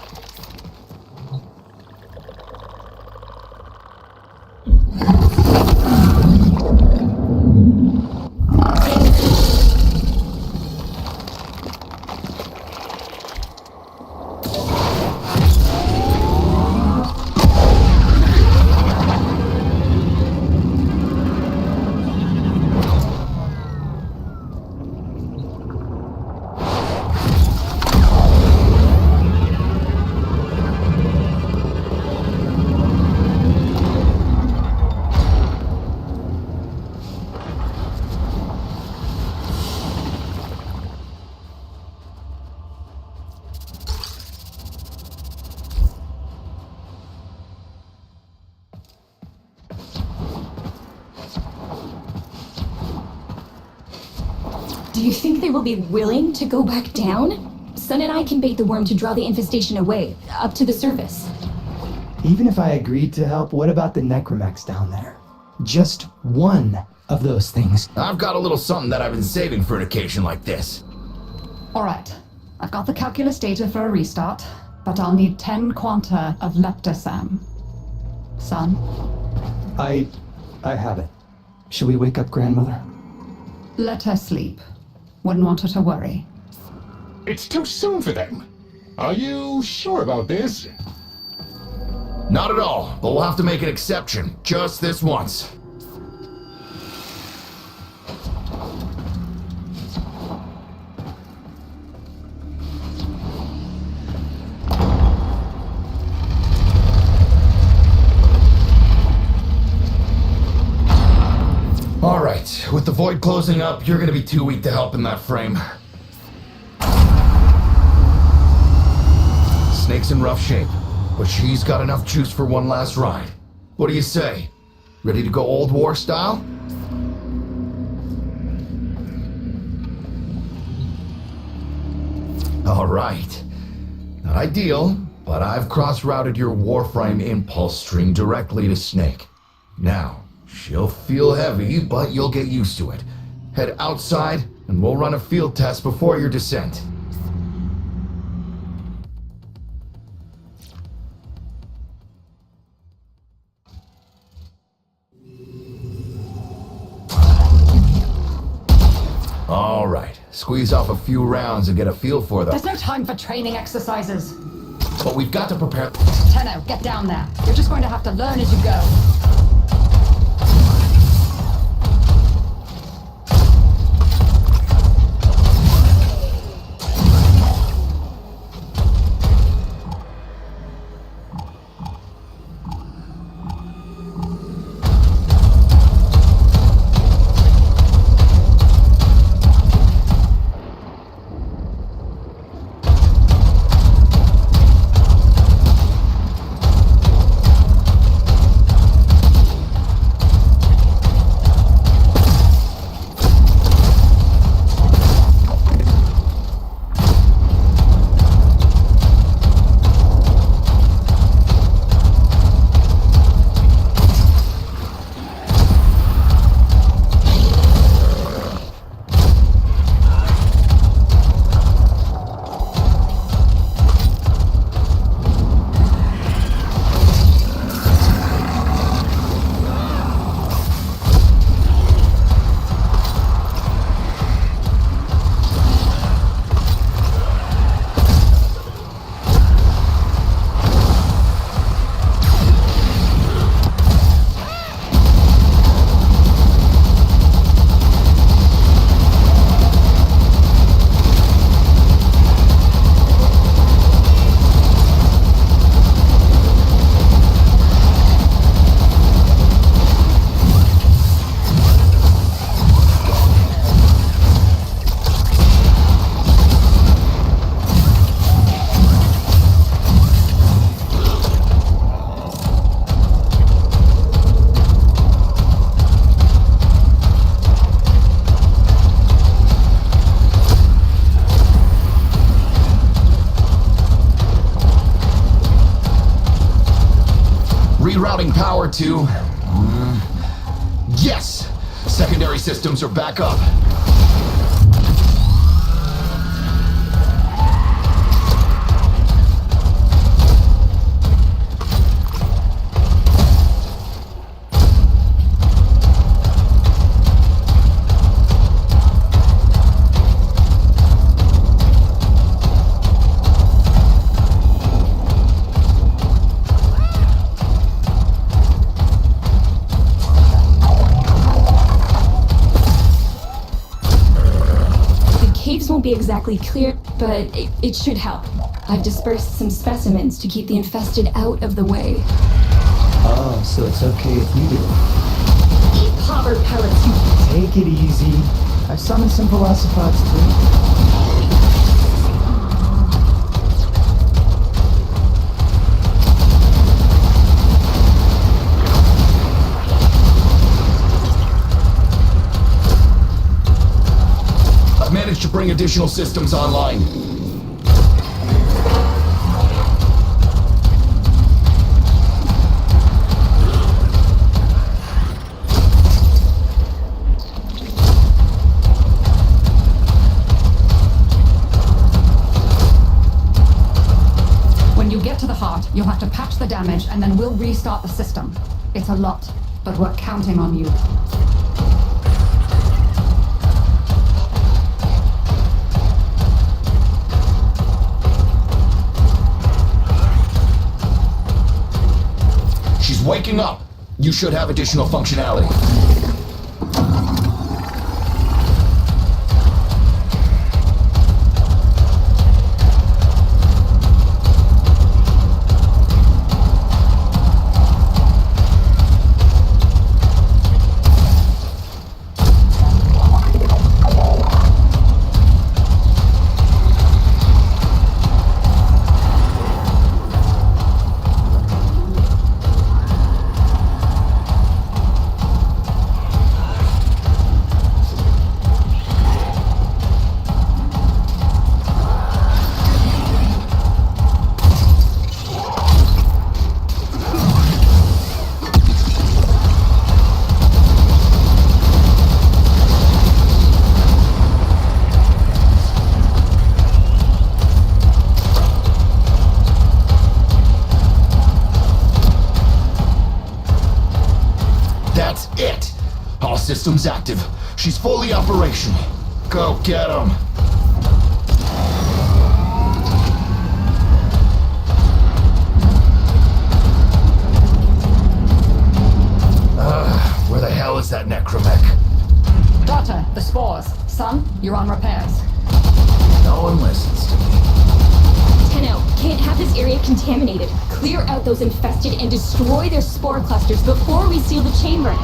[SPEAKER 8] Do you think they will be willing to go back down? Sun and I can bait the worm to draw the infestation away, up to the surface.
[SPEAKER 1] Even if I agreed to help, what about the necromechs down there? Just one of those things.
[SPEAKER 7] I've got a little something that I've been saving for an occasion like this.
[SPEAKER 6] All right. I've got the calculus data for a restart, but I'll need 10 quanta of leptosam. Son?
[SPEAKER 1] I have it. Shall we wake up grandmother?
[SPEAKER 6] Let her sleep. Wouldn't want her to worry.
[SPEAKER 4] It's too soon for them. Are you sure about this?
[SPEAKER 7] Not at all, but we'll have to make an exception. Just this once. Alright, with the void closing up, you're gonna be too weak to help in that frame. Snake's in rough shape, but she's got enough juice for one last ride. What do you say? Ready to go old war style? Alright. Not ideal, but I've cross-routed your Warframe impulse string directly to Snake. Now, she'll feel heavy, but you'll get used to it. Head outside, and we'll run a field test before your descent. All right, squeeze off a few rounds and get a feel for them.
[SPEAKER 6] There's no time for training exercises.
[SPEAKER 7] But we've got to prepare.
[SPEAKER 6] Tenno, get down there. You're just going to have to learn as you go.
[SPEAKER 7] Rerouting power to... Yes! Secondary systems are back up.
[SPEAKER 8] Won't be exactly clear, but it should help. I've dispersed some specimens to keep the infested out of the way.
[SPEAKER 1] Oh, so it's okay if you do.
[SPEAKER 8] Eat popper pellets, you...
[SPEAKER 1] Take it easy. I've summoned some velocipods too.
[SPEAKER 7] Managed to bring additional systems online.
[SPEAKER 6] When you get to the heart, you'll have to patch the damage and then we'll restart the system. It's a lot, but we're counting on you.
[SPEAKER 7] Waking up! You should have additional functionality. system's active. She's fully operational. Go get him. Where the hell is that necromech?
[SPEAKER 6] Daughter, the spores. Son, you're on repairs.
[SPEAKER 7] No one listens to me.
[SPEAKER 8] Tenno, can't have this area contaminated. Clear out those infested and destroy their spore clusters before we seal the chamber.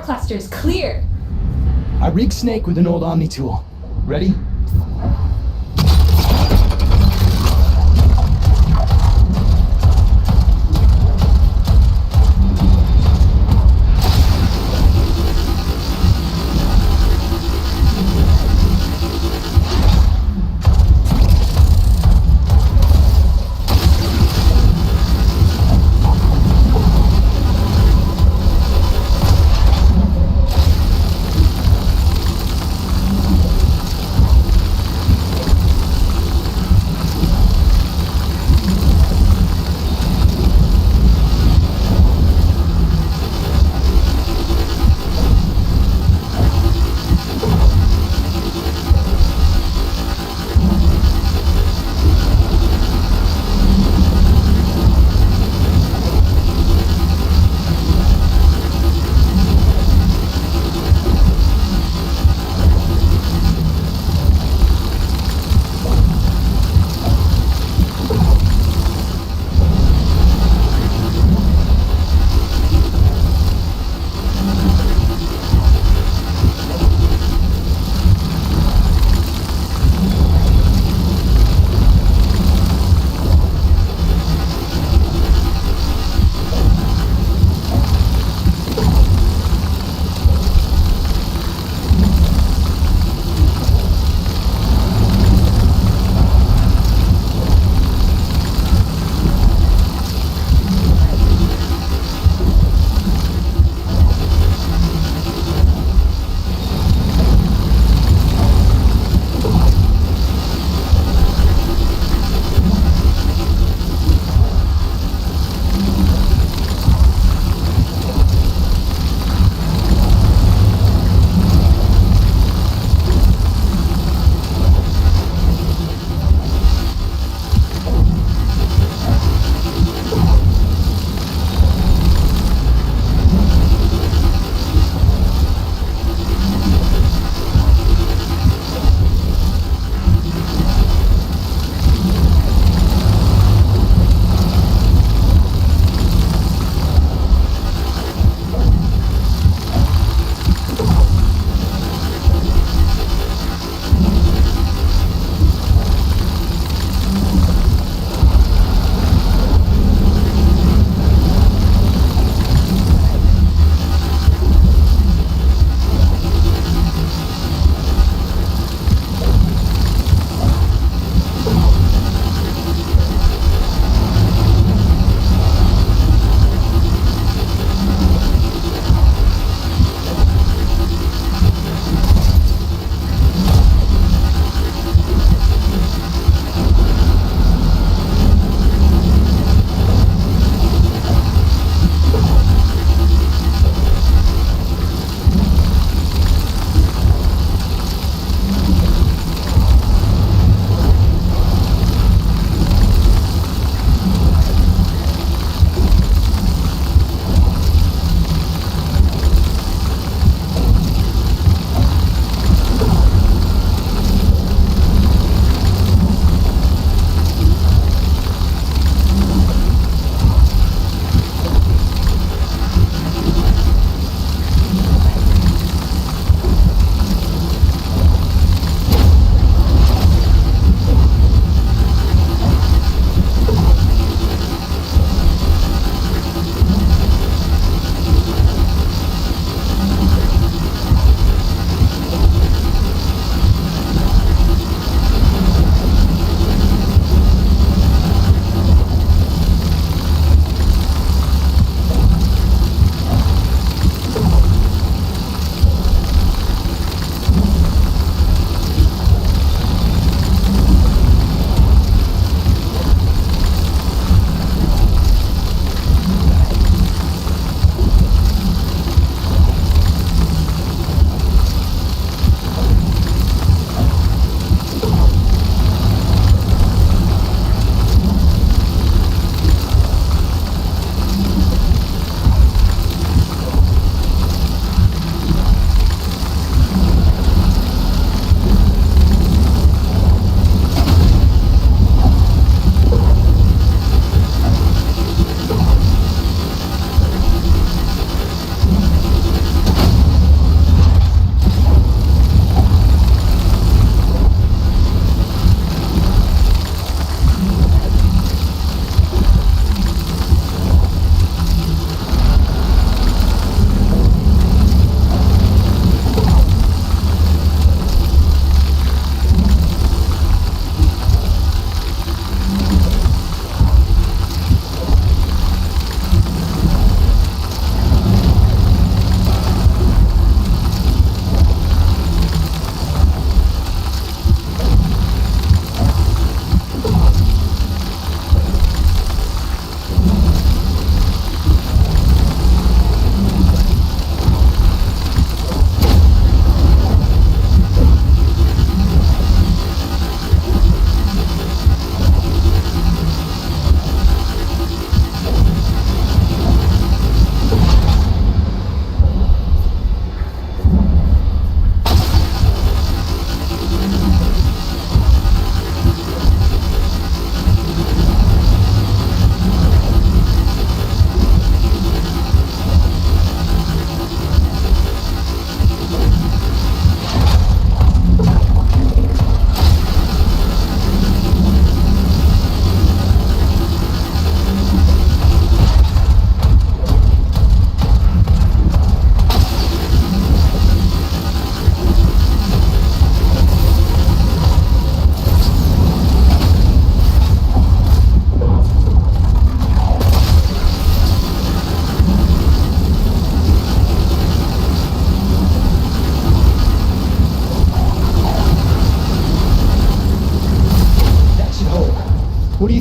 [SPEAKER 8] clusters clear.
[SPEAKER 10] I rigged Snake with an old Omni tool. Ready?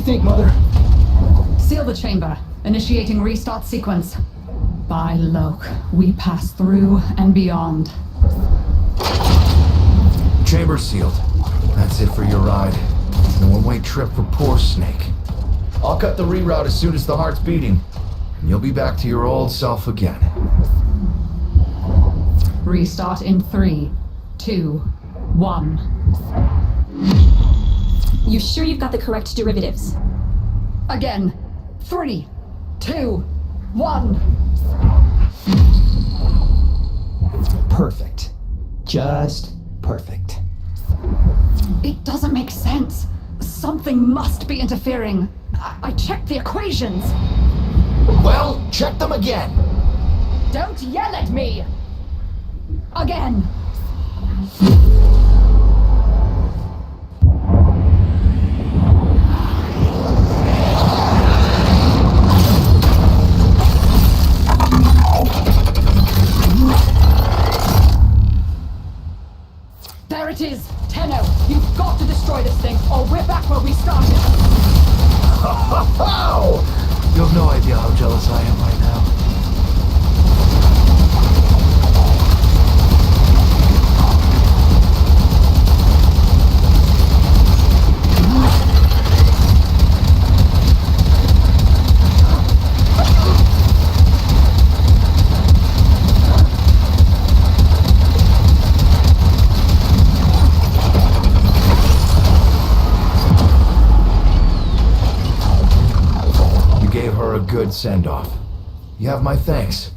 [SPEAKER 10] think, Mother?
[SPEAKER 6] Seal the chamber. Initiating restart sequence. By Loke, we pass through and beyond.
[SPEAKER 7] Chamber sealed. That's it for your ride. A one-way trip for poor Snake. I'll cut the reroute as soon as the heart's beating. And you'll be back to your old self again.
[SPEAKER 6] Restart in 3, 2, 1.
[SPEAKER 8] You sure you've got the correct derivatives?
[SPEAKER 6] Again. 3, 2, 1.
[SPEAKER 1] Perfect. Just perfect.
[SPEAKER 6] It doesn't make sense. Something must be interfering. I checked the equations.
[SPEAKER 7] Well, check them again.
[SPEAKER 6] Don't yell at me! Again! There it is! Tenno, you've got to destroy this thing, or we're back where we started!
[SPEAKER 7] How? You have no idea how jealous I am right now. A good send-off. You have my thanks.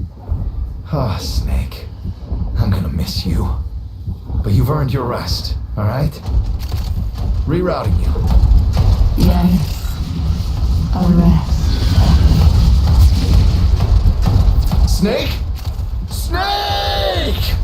[SPEAKER 7] Ah, Snake. I'm gonna miss you. But you've earned your rest, alright? Rerouting you.
[SPEAKER 6] Yes. A rest.
[SPEAKER 7] Snake? Snake!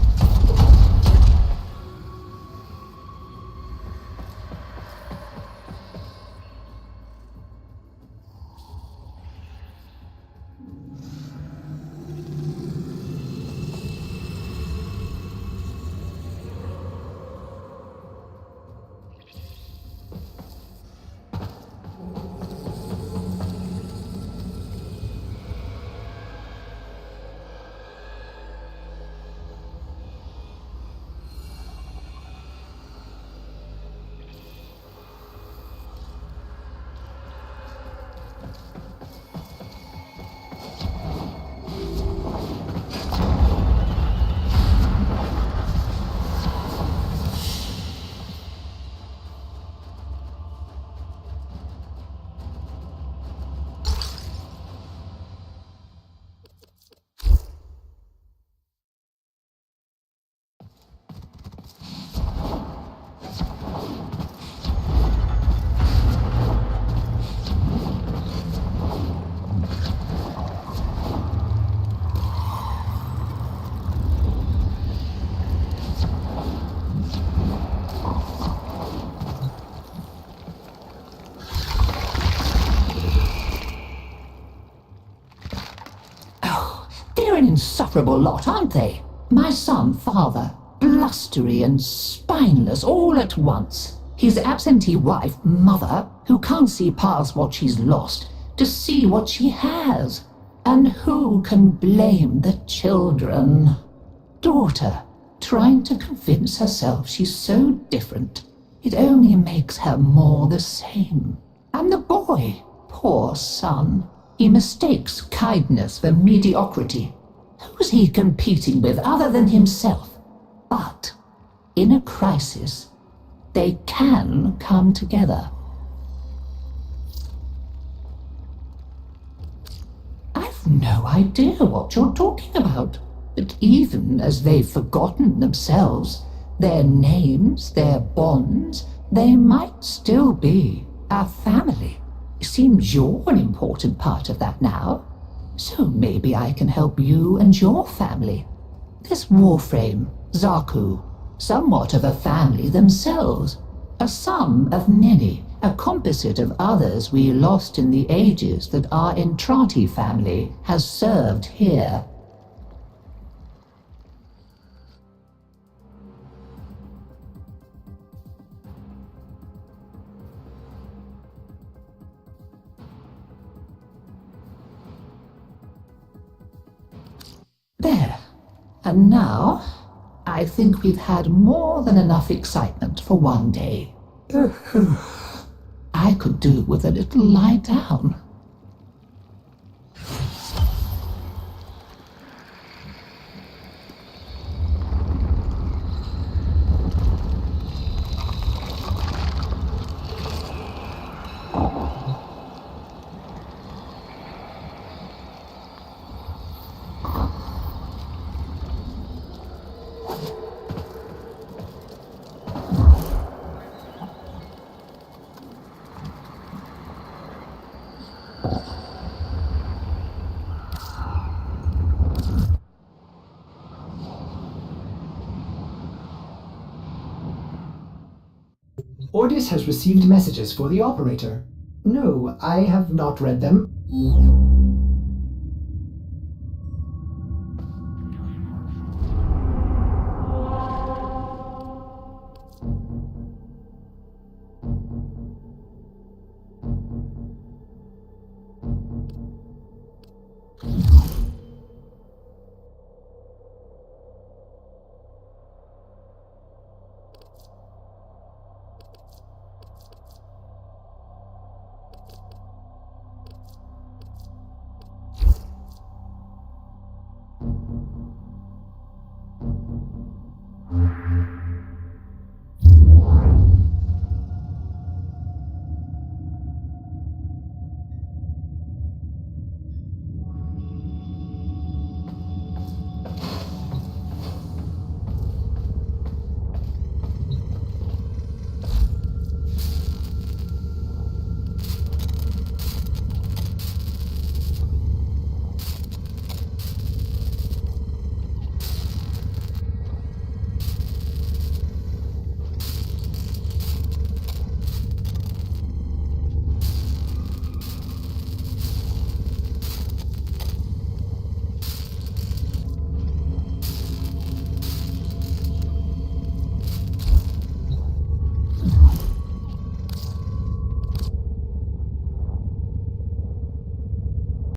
[SPEAKER 11] They're an insufferable lot, aren't they? My son, father, blustery and spineless all at once. His absentee wife, mother, who can't see past what she's lost to see what she has. And who can blame the children? Daughter, trying to convince herself she's so different. It only makes her more the same. And the boy, poor son, he mistakes kindness for mediocrity. Who's he competing with other than himself? But in a crisis, they can come together. I've no idea what you're talking about. But even as they've forgotten themselves, their names, their bonds, they might still be our family. Seems you're an important part of that now. So maybe I can help you and your family. This Warframe, Zaku, somewhat of a family themselves. A sum of many, a composite of others we lost in the ages that our Entrati family has served here. And now, I think we've had more than enough excitement for one day. I could do with a little lie down.
[SPEAKER 1] Ordis has received messages for the operator. No, I have not read them.